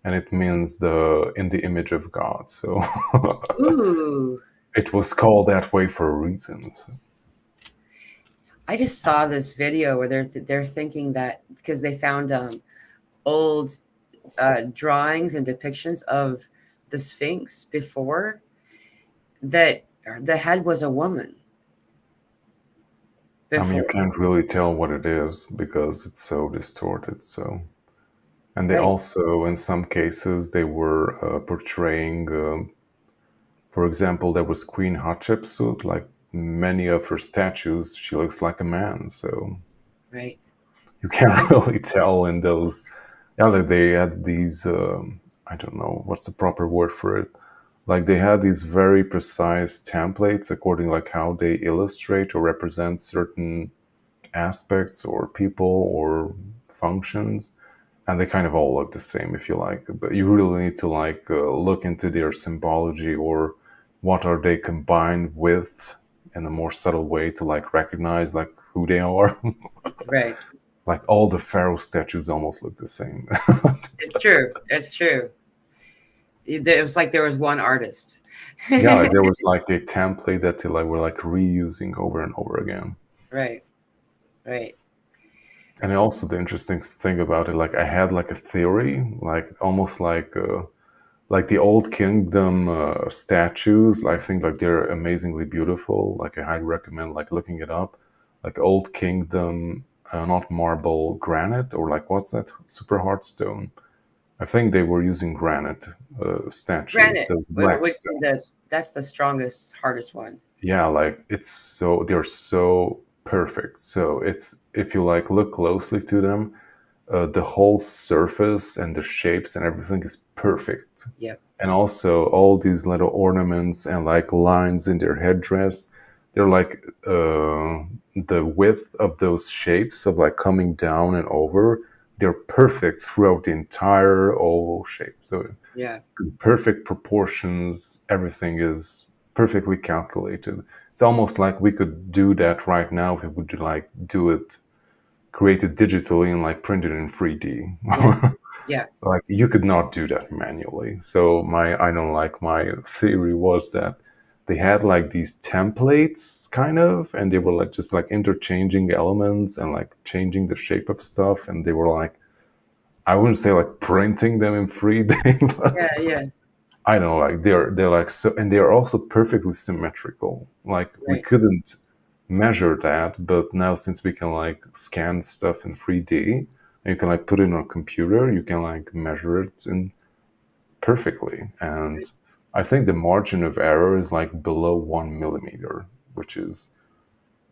S2: and it means the in the image of God. So
S1: Ooh,
S2: it was called that way for a reason. So.
S1: I just saw this video where they're thinking that because they found old drawings and depictions of the Sphinx before, that the head was a woman
S2: I mean, you
S1: before.
S2: can't really tell what it is because it's so distorted. So, and they
S1: Right,
S2: also, in some cases, they were portraying. For example, there was Queen Hatshepsut. Like many of her statues, she looks like a man. So
S1: right.
S2: you can't really tell in those. Yeah, like they had these. I don't know what's the proper word for it. Like they had these very precise templates according like how they illustrate or represent certain aspects or people or functions, and they kind of all look the same if you like, but you really need to like look into their symbology or what are they combined with in a more subtle way to like recognize like who they are.
S1: Right.
S2: Like all the pharaoh statues almost look the same.
S1: It's true. It's true. It was like there was one artist.
S2: Yeah, like there was like a template that they like were like reusing over and over again.
S1: Right. Right.
S2: And also the interesting thing about it, like I had like a theory, like almost like the old kingdom statues. I think like they're amazingly beautiful. Like I highly recommend like looking it up. Like old kingdom, not marble, granite, or like what's that? Super hard stone. I think they were using granite statues,
S1: Granite,
S2: those black
S1: which
S2: stones.
S1: that's the strongest, hardest one.
S2: Yeah, like it's so they're so perfect. So it's if you like look closely to them, the whole surface and the shapes and everything is perfect.
S1: Yep.
S2: And also all these little ornaments and like lines in their headdress, they're like the width of those shapes of like coming down and over, they're perfect throughout the entire oval shape. So
S1: Yeah.
S2: perfect proportions, everything is perfectly calculated. It's almost like we could do that right now if we would like do it, create it digitally and like print it in 3D.
S1: Yeah. Yeah.
S2: Like you could not do that manually. So I don't like my theory was that they had like these templates kind of, and they were like just like interchanging elements and like changing the shape of stuff, and they were like, I wouldn't say like printing them in 3D, but
S1: Yeah. Yeah.
S2: I don't know, like they're like so, and they're also perfectly symmetrical. Like we
S1: Right.
S2: couldn't measure that, but now since we can like scan stuff in 3D and you can like put it on a computer, you can like measure it in perfectly. And I think the margin of error is like below 1 millimeter, which is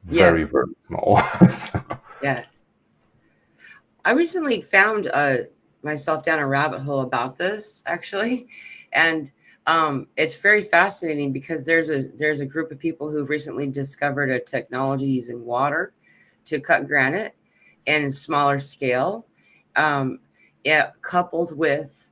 S1: Yeah.
S2: very, very small. So,
S1: Yeah. I recently found myself down a rabbit hole about this actually, and it's very fascinating because there's a group of people who've recently discovered a technology using water to cut granite in smaller scale, yeah, coupled with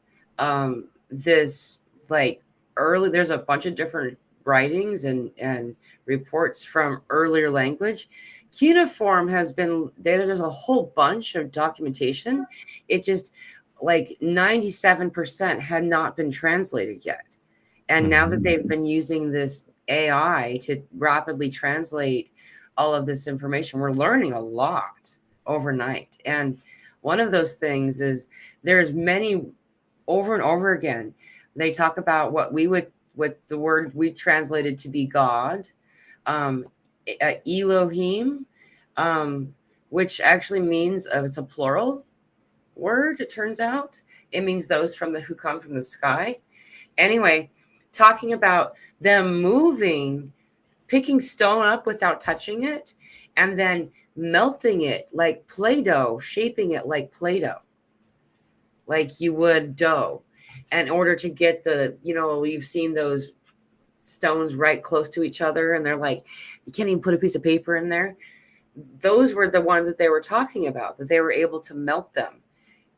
S1: this like early. There's a bunch of different writings and reports from earlier language. Cuneiform has been there's a whole bunch of documentation. It just like 97% had not been translated yet. And now that
S2: mhm.
S1: they've been using this AI to rapidly translate all of this information, we're learning a lot overnight. And one of those things is there's many over and over again. They talk about what the word we translated to be God, um, Elohim, um, which actually means it's a plural word. It turns out it means those from the who come from the sky. Anyway, talking about them moving, picking stone up without touching it, and then melting it like Play-Doh, shaping it like Play-Doh, like you would dough, in order to get you've seen those stones right close to each other, and they're like, you can't even put a piece of paper in there. Those were the ones that they were talking about, that they were able to melt them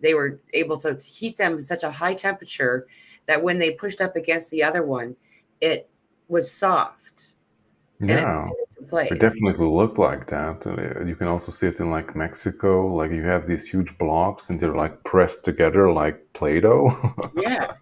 S1: they were able to heat them to such a high temperature that when they pushed up against the other one, it was soft and it
S2: Yeah,
S1: fit into
S2: it
S1: place.
S2: definitely looked like that. You can also see it in like Mexico. Like you have these huge blocks and they're like pressed together like Play-Doh.
S1: Yeah.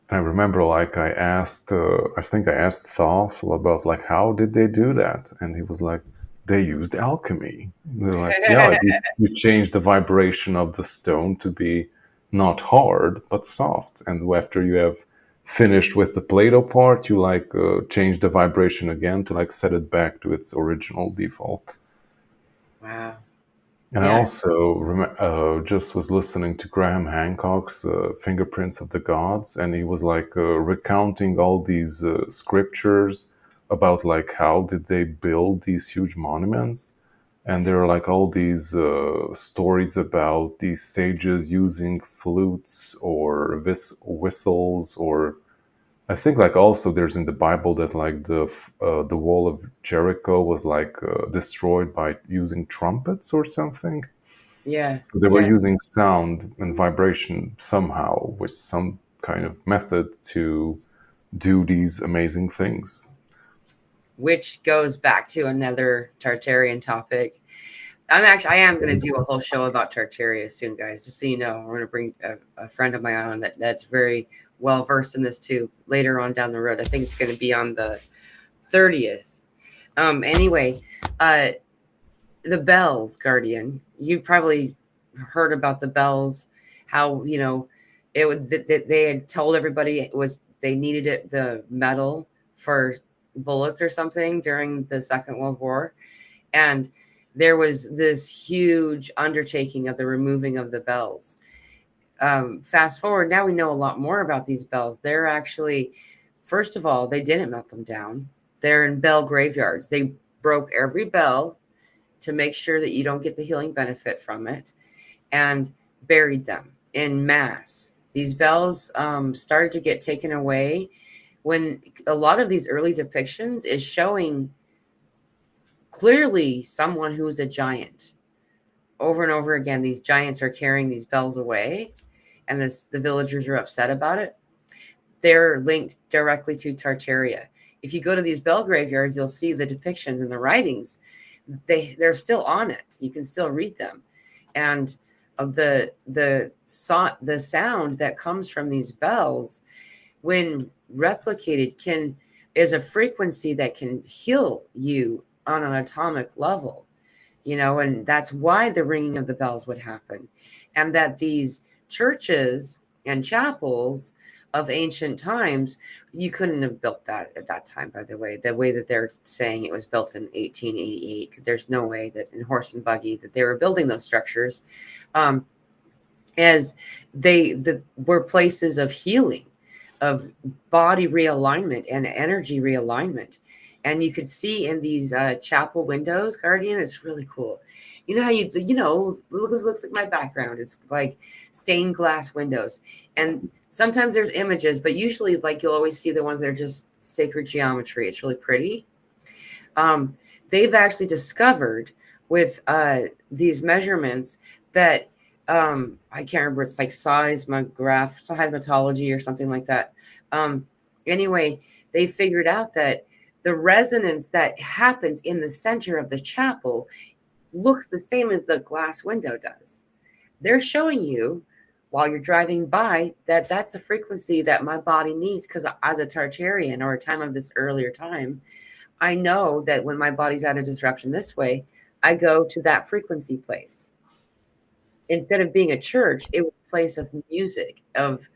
S2: I remember like I think I asked Thoth about like how did they do that, and he was like, they used alchemy. They're like, yeah, like you change the vibration of the stone to be not hard but soft, and after you have finished with the Play-Doh part, you like change the vibration again to like set it back to its original default.
S1: Wow.
S2: And I
S1: Yeah.
S2: also just was listening to Graham Hancock's Fingerprints of the Gods, and he was like recounting all these scriptures about like how did they build these huge monuments, and there are like all these stories about these sages using flutes or whistles, or I think like also there's in the Bible that like the wall of Jericho was like destroyed by using trumpets or something.
S1: Yeah.
S2: So they were
S1: Yeah.
S2: using sound and vibration somehow with some kind of method to do these amazing things.
S1: Which goes back to another Tartarian topic. I am going to do a whole show about Tartaria soon, guys. Just so you know, we're going to bring a friend of mine on that's very well versed in this too. Later on down the road, I think it's going to be on the 30th. Anyway, uh, the bells, Guardian. You probably heard about the bells. How it would they had told everybody it was they needed it the metal for bullets or something during the Second World War, and there was this huge undertaking of the removing of the bells. Fast forward, now we know a lot more about these bells. They're actually, first of all, they didn't melt them down. They're in bell graveyards. They broke every bell to make sure that you don't get the healing benefit from it, and buried them in mass. These bells started to get taken away when a lot of these early depictions is showing clearly someone who's a giant. Over and over again, these giants are carrying these bells away, and the villagers are upset about it. They're linked directly to Tartaria. If you go to these bell graveyards, you'll see the depictions and the writings. They're still on it. You can still read them, and of the sound that comes from these bells, when replicated, can is a frequency that can heal you on an atomic level. And that's why the ringing of the bells would happen. And that these churches and chapels of ancient times, you couldn't have built that at that time, by the way that they're saying it was built in 1888. There's no way that in horse and buggy that they were building those structures, as were places of healing, of body realignment and energy realignment. And you could see in these chapel windows, Guardian, it's really cool. You know how looks like my background. It's like stained glass windows. And sometimes there's images, but usually like you'll always see the ones that are just sacred geometry. It's really pretty. They've actually discovered with these measurements that I can't remember, it's like seismology or something like that. Anyway, they figured out that the resonance that happens in the center of the chapel looks the same as the glass window does. They're showing you while you're driving by that that's the frequency that my body needs, because as a Tartarian or a time of this earlier time, I know that when my body's out of disruption this way, I go to that frequency place. Instead of being a church, it was a place of music, of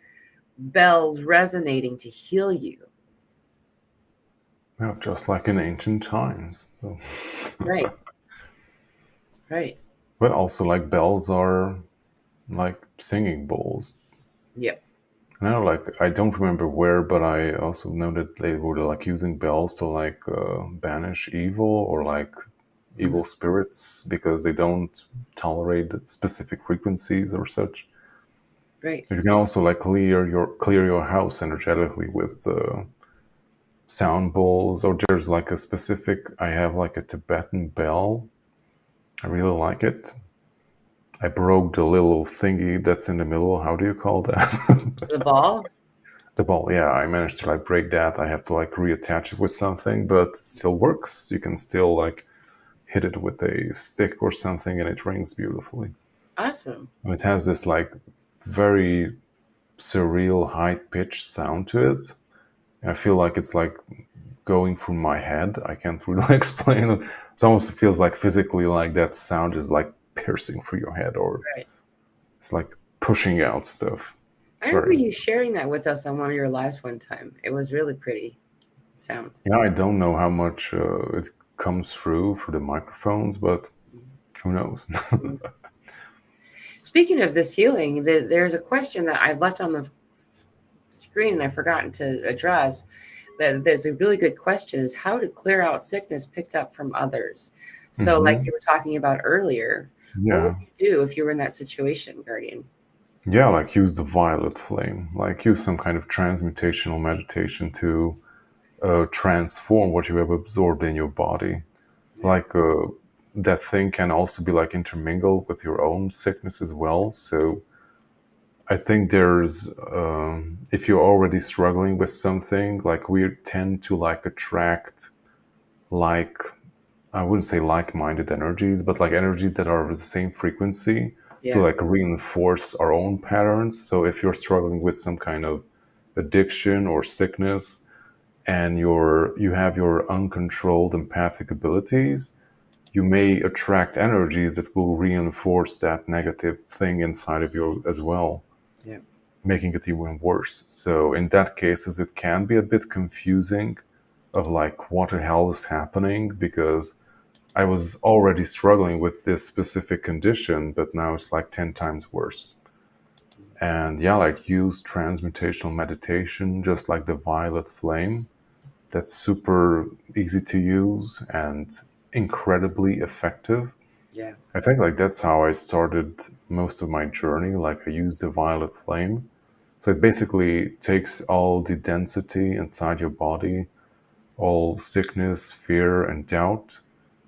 S1: bells resonating to heal you.
S2: Yeah, just like in ancient times.
S1: Right. Right.
S2: But also, like bells are like singing bowls.
S1: Yep.
S2: And I know, like I don't remember where, but I also know that they were like using bells to like banish evil or like evil spirits because they don't tolerate specific frequencies or such.
S1: Right.
S2: You can also like clear your house energetically with sound bowls, or there's like a specific. I have like a Tibetan bell. I really like it. I broke the little thingy that's in the middle. How do you call that?
S1: The ball?
S2: The ball. Yeah, I managed to like break that. I have to like reattach it with something, but it still works. You can still like hit it with a stick or something, and it rings beautifully.
S1: Awesome.
S2: And it has this like very surreal high pitched sound to it. And I feel like it's like going through my head. I can't really explain it. It almost feels like physically like that sound is like piercing through your head, or
S1: Right.
S2: it's like pushing out stuff.
S1: I
S2: It's
S1: remember
S2: very
S1: you sharing that with us on one of your lives one time. It was really pretty sound.
S2: yeah. I don't know how much it comes through the microphones, but who knows?
S1: Mhm. Speaking of this healing, there's a question that I've left on the screen and I've forgotten to address. That there's a really good question: is how to clear out sickness picked up from others. So, like
S2: Hmm.
S1: you were talking about earlier, what would
S2: Yeah,
S1: you do if you were in that situation, Guardian?
S2: yeah. Like use the violet flame. Like use some kind of transmutational meditation to transform what you have absorbed in your body.
S1: Yeah.
S2: Like that thing can also be like intermingled with your own sickness as well. So I think there's if you're already struggling with something, like we tend to like attract like I wouldn't say like-minded energies, but like energies that are of the same frequency to
S1: Yeah.
S2: like reinforce our own patterns. So if you're struggling with some kind of addiction or sickness, and you have your uncontrolled empathic abilities, you may attract energies that will reinforce that negative thing inside of you as well,
S1: Yeah.
S2: making it even worse. So in that cases, it can be a bit confusing of like what the hell is happening, because I was already struggling with this specific condition, but now it's like 10 times worse. And yeah, like use transmutational meditation, just like the violet flame. That's super easy to use and incredibly effective.
S1: Yeah.
S2: I think like that's how I started most of my journey. Like I used the violet flame. So it basically takes all the density inside your body, all sickness, fear, and doubt,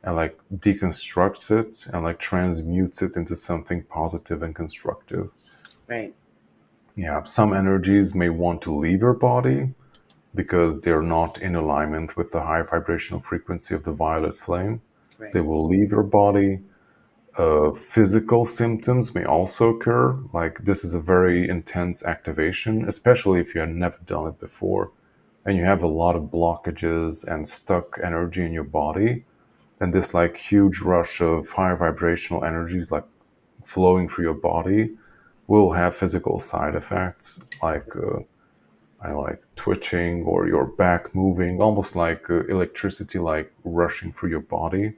S2: and like deconstructs it and like transmutes it into something positive and constructive.
S1: Right.
S2: Yeah, some energies may want to leave your body because they're not in alignment with the high vibrational frequency of the violet flame.
S1: Right.
S2: They will leave your body. Physical symptoms may also occur. Like this is a very intense activation, especially if you have never done it before and you have a lot of blockages and stuck energy in your body. Then this like huge rush of high vibrational energies like flowing through your body will have physical side effects like I like twitching or your back moving, almost like electricity like rushing through your body.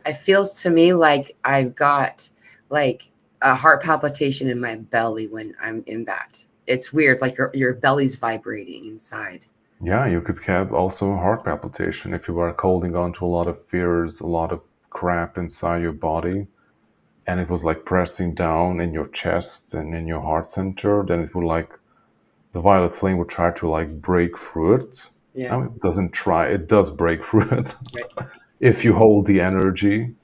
S1: It feels to me like I've got like a heart palpitation in my belly when I'm in that. It's weird, like your belly's vibrating inside.
S2: Yeah, you could have also a heart palpitation if you are holding on to a lot of fears, a lot of crap inside your body, and it was like pressing down in your chest and in your heart center. Then it would like the violet flame would try to like break through it. I
S1: Yeah.
S2: mean, it doesn't try; it does break through it
S1: Right.
S2: if you hold the energy.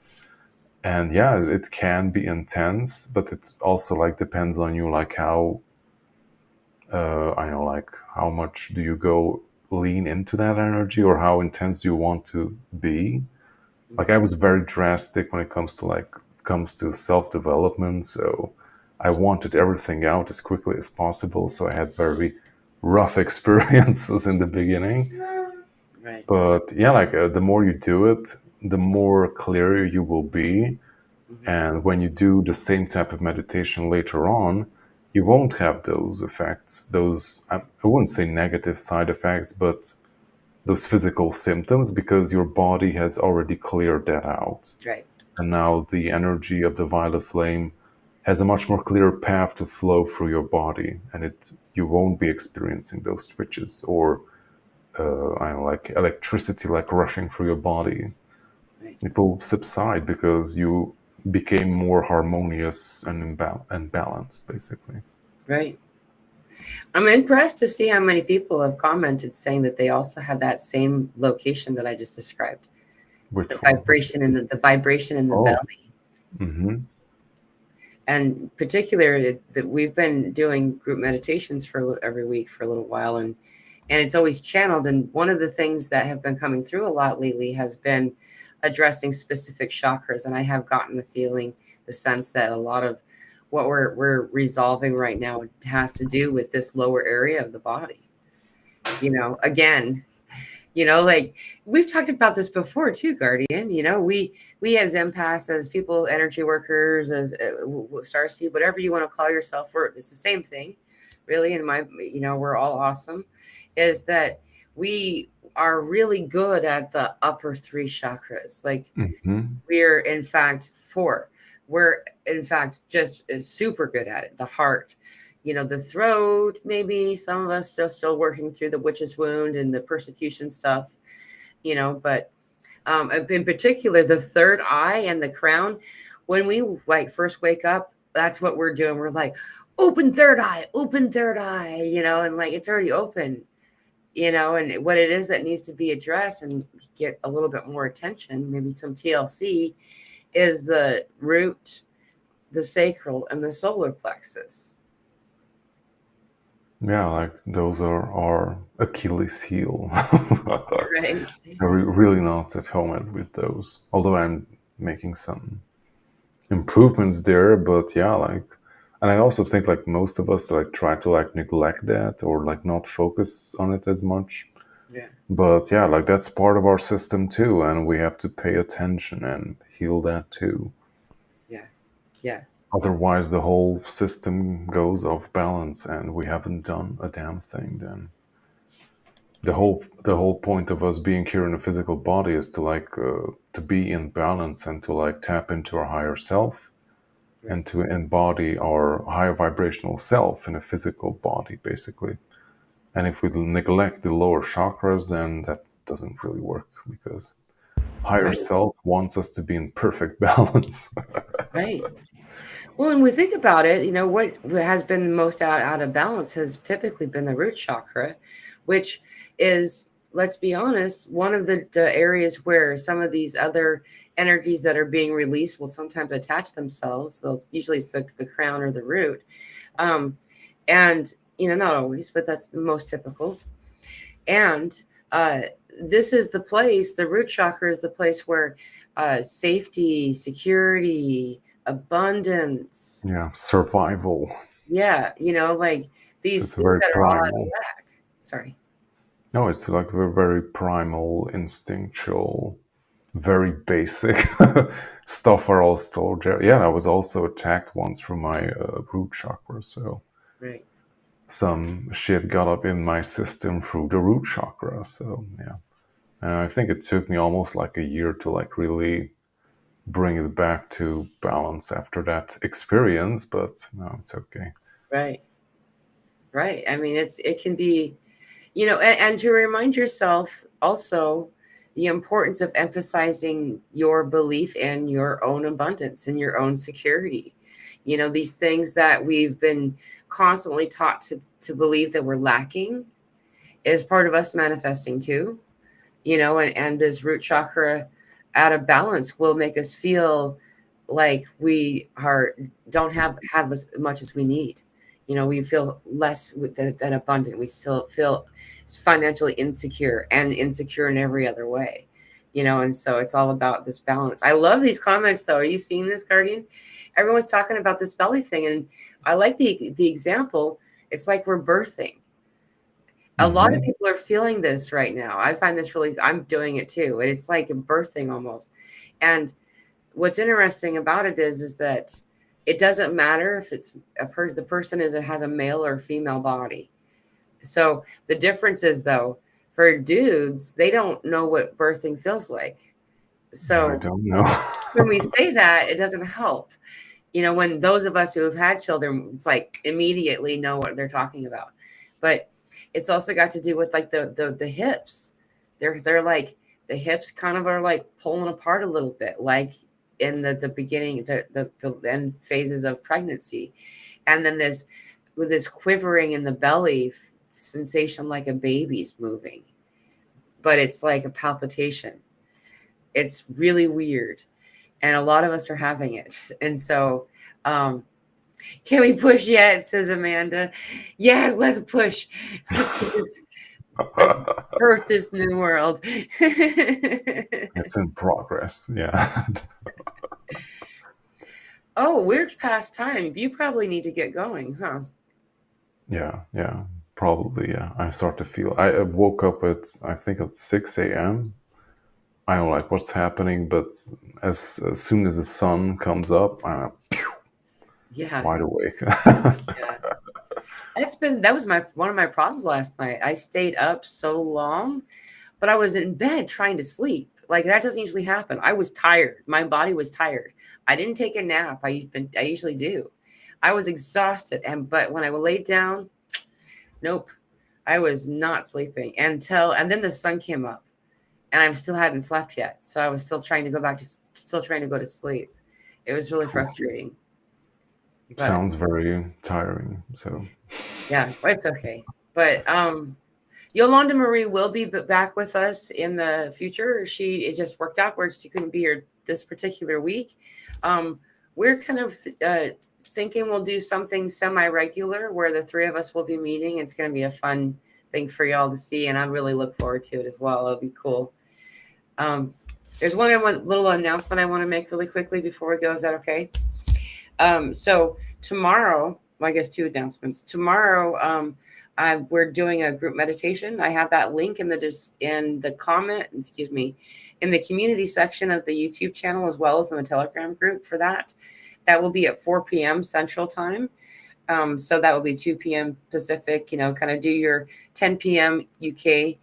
S2: And yeah, it can be intense, but it also like depends on you, like how I know, like how much do you go lean into that energy, or how intense do you want to be. Like I was very drastic when it comes to self development, so I wanted everything out as quickly as possible. So I had very rough experiences in the beginning.
S1: Right.
S2: But yeah, like the more you do it, the more clear you will be.
S1: Hmm.
S2: And when you do the same type of meditation later on, you won't have those effects, those, I wouldn't say negative side effects, but those physical symptoms, because your body has already cleared that out.
S1: Right.
S2: And now the energy of the violet flame has a much more clear path to flow through your body, and you won't be experiencing those twitches or I don't know, like electricity like rushing through your body.
S1: Right.
S2: It will subside because you became more harmonious and balanced, basically.
S1: Right. I'm impressed to see how many people have commented saying that they also have that same location that I just described. The
S2: Which one? Which?
S1: vibration in the vibration in the
S2: Oh,
S1: belly.
S2: mm-hmm.
S1: And particularly that we've been doing group meditations for every week for a little while, and it's always channeled. And one of the things that have been coming through a lot lately has been addressing specific chakras. And I have gotten the feeling, the sense that a lot of what we're resolving right now has to do with this lower area of the body. Again, like we've talked about this before too, Guardian. We as empaths, as people, energy workers, as starseed, whatever you want to call yourself, it's the same thing, really. And we're all awesome. Is that we are really good at the upper three chakras. Like we're in fact four. We're in fact just super good at it. The heart, the throat, maybe some of us are still working through the witch's wound and the persecution stuff, but in particular, the third eye and the crown, when we like first wake up, that's what we're doing. We're like, open third eye, and like it's already open, and what it is that needs to be addressed and get a little bit more attention, maybe some TLC, is the root, the sacral, and the solar plexus.
S2: Yeah, like those are our Achilles heel.
S1: Right.
S2: I'm really not at home with those, although I'm making some improvements there. But yeah, like, and I also think like most of us like try to like neglect that or like not focus on it as much.
S1: Yeah.
S2: But yeah, like that's part of our system too, and we have to pay attention and heal that too.
S1: Yeah. Yeah.
S2: Otherwise, the whole system goes off balance, and we haven't done a damn thing. Then the whole point of us being here in a physical body is to like to be in balance and to like tap into our higher self,
S1: Right.
S2: and to embody our higher vibrational self in a physical body, basically. And if we neglect the lower chakras, then that doesn't really work because higher
S1: Right.
S2: self wants us to be in perfect balance.
S1: Right. Well, and we think about it, what has been most out of balance has typically been the root chakra, which is, let's be honest, one of the areas where some of these other energies that are being released will sometimes attach themselves. Usually it's the crown or the root. And, not always, but that's most typical. And this is the place, the root chakra is the place where safety, security, abundance.
S2: Yeah, survival.
S1: Yeah, like these
S2: It's
S1: things
S2: very
S1: that are all out of
S2: primal.
S1: whack. Sorry.
S2: No, it's like very primal, instinctual, very basic stuff are all stored there. Yeah, I was also attacked once from my root chakra, so
S1: Right.
S2: some shit got up in my system through the root chakra. So yeah, and I think it took me almost like a year to like really bring it back to balance after that experience. But no, it's okay.
S1: Right. Right. I mean, it can be, and to remind yourself also the importance of emphasizing your belief in your own abundance and your own security. These things that we've been constantly taught to believe that we're lacking is part of us manifesting too, and this root chakra out of balance will make us feel like we don't have as much as we need. We feel less than abundant. We still feel financially insecure and insecure in every other way, and so it's all about this balance. I love these comments though. Are you seeing this, Guardian? Everyone's talking about this belly thing, and I like the example. It's like we're birthing. A lot of people are feeling this right now. I find this I'm doing it too. And it's like a birthing almost. And what's interesting about it is that it doesn't matter if it's the person has a male or female body. So the difference is though, for dudes, they don't know what birthing feels like.
S2: Yeah, I
S1: So
S2: don't know.
S1: when we say that, it doesn't help. When those of us who have had children, it's like immediately know what they're talking about. But it's also got to do with like the hips. They're like the hips kind of are like pulling apart a little bit, like in the beginning, the end phases of pregnancy. And then there's with this quivering in the belly sensation like a baby's moving, but it's like a palpitation. It's really weird. And a lot of us are having it. And so Can we push yet? Says Amanda. Yes, let's push. Let's birth this new world.
S2: It's in progress. Yeah.
S1: Oh, we're past time. You probably need to get going, huh?
S2: Yeah. Probably, yeah. I start to feel. I woke up I think at 6 a.m. I don't like what's happening, but as soon as the sun comes up, I'm
S1: Yeah,
S2: wide awake.
S1: yeah. That was one of my problems last night. I stayed up so long, but I was in bed trying to sleep. Like that doesn't usually happen. I was tired. My body was tired. I didn't take a nap. I usually do. I was exhausted, but when I laid down, nope, I was not sleeping and then the sun came up, and I still hadn't slept yet. So I was still trying to still trying to go to sleep. It was really frustrating. But
S2: Sounds very tiring. So
S1: yeah, it's okay. But Yolanda Marie will be back with us in the future. It just worked out where she couldn't be here this particular week. We're kind of thinking we'll do something semi-regular where the three of us will be meeting. It's going to be a fun thing for y'all to see, and I really look forward to it as well. It'll be cool. There's one little announcement I want to make really quickly before we go. Is that okay? So tomorrow, well, I guess two announcements. Tomorrow, we're doing a group meditation. I have that link in the comment, excuse me, in the community section of the YouTube channel, as well as in the Telegram group for that. That will be at 4 p.m. Central Time. So that will be 2 p.m. Pacific, kind of do your 10 p.m. UK.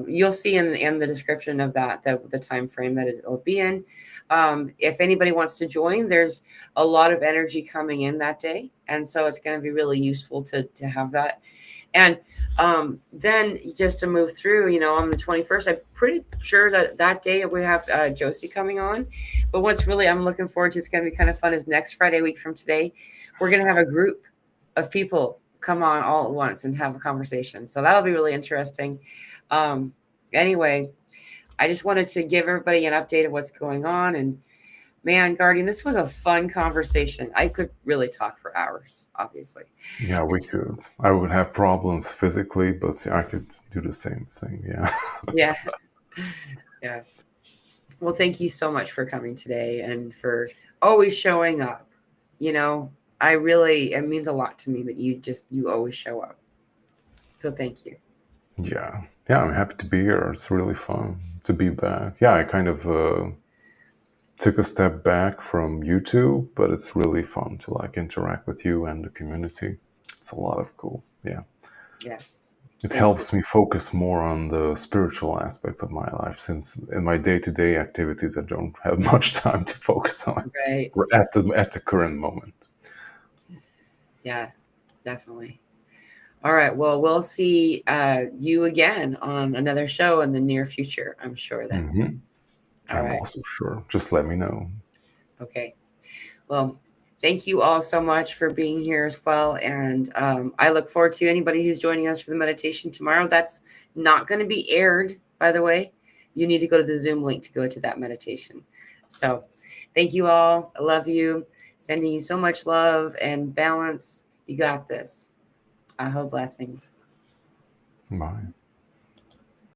S1: You'll see in the description of that, the time frame that it'll be in. If anybody wants to join, there's a lot of energy coming in that day. And so it's going to be really useful to have that. And then just to move through, on the 21st, I'm pretty sure that day we have Josie coming on. But what's really I'm looking forward to, it's going to be kind of fun, is next Friday week from today, we're going to have a group of people come on all at once and have a conversation. So that'll be really interesting. Anyway, I just wanted to give everybody an update of what's going on. And man, Guardian, this was a fun conversation. I could really talk for hours, obviously.
S2: yeah, we could. I would have problems physically, but I could do the same thing. Yeah.
S1: Yeah. Yeah. Well, thank you so much for coming today and for always showing up. It means a lot to me that you always show up. So thank you.
S2: Yeah, I'm happy to be here. It's really fun to be back. Yeah, I kind of took a step back from YouTube, but it's really fun to interact with you and the community. It's a lot of cool. Yeah.
S1: Yeah.
S2: It helps me focus more on the spiritual aspects of my life, since in my day-to-day activities I don't have much time to focus on
S1: Right.
S2: at the current moment.
S1: Yeah, definitely. All right. Well, we'll see you again on another show in the near future, I'm sure then.
S2: Mm-hmm. I'm
S1: right.
S2: also sure. Just let me know.
S1: Okay. Well, thank you all so much for being here as well. And I look forward to anybody who's joining us for the meditation tomorrow. That's not going to be aired, by the way. You need to go to the Zoom link to go to that meditation. So thank you all. I love you. Sending you so much love and balance. You got this. I hope blessings.
S2: Bye.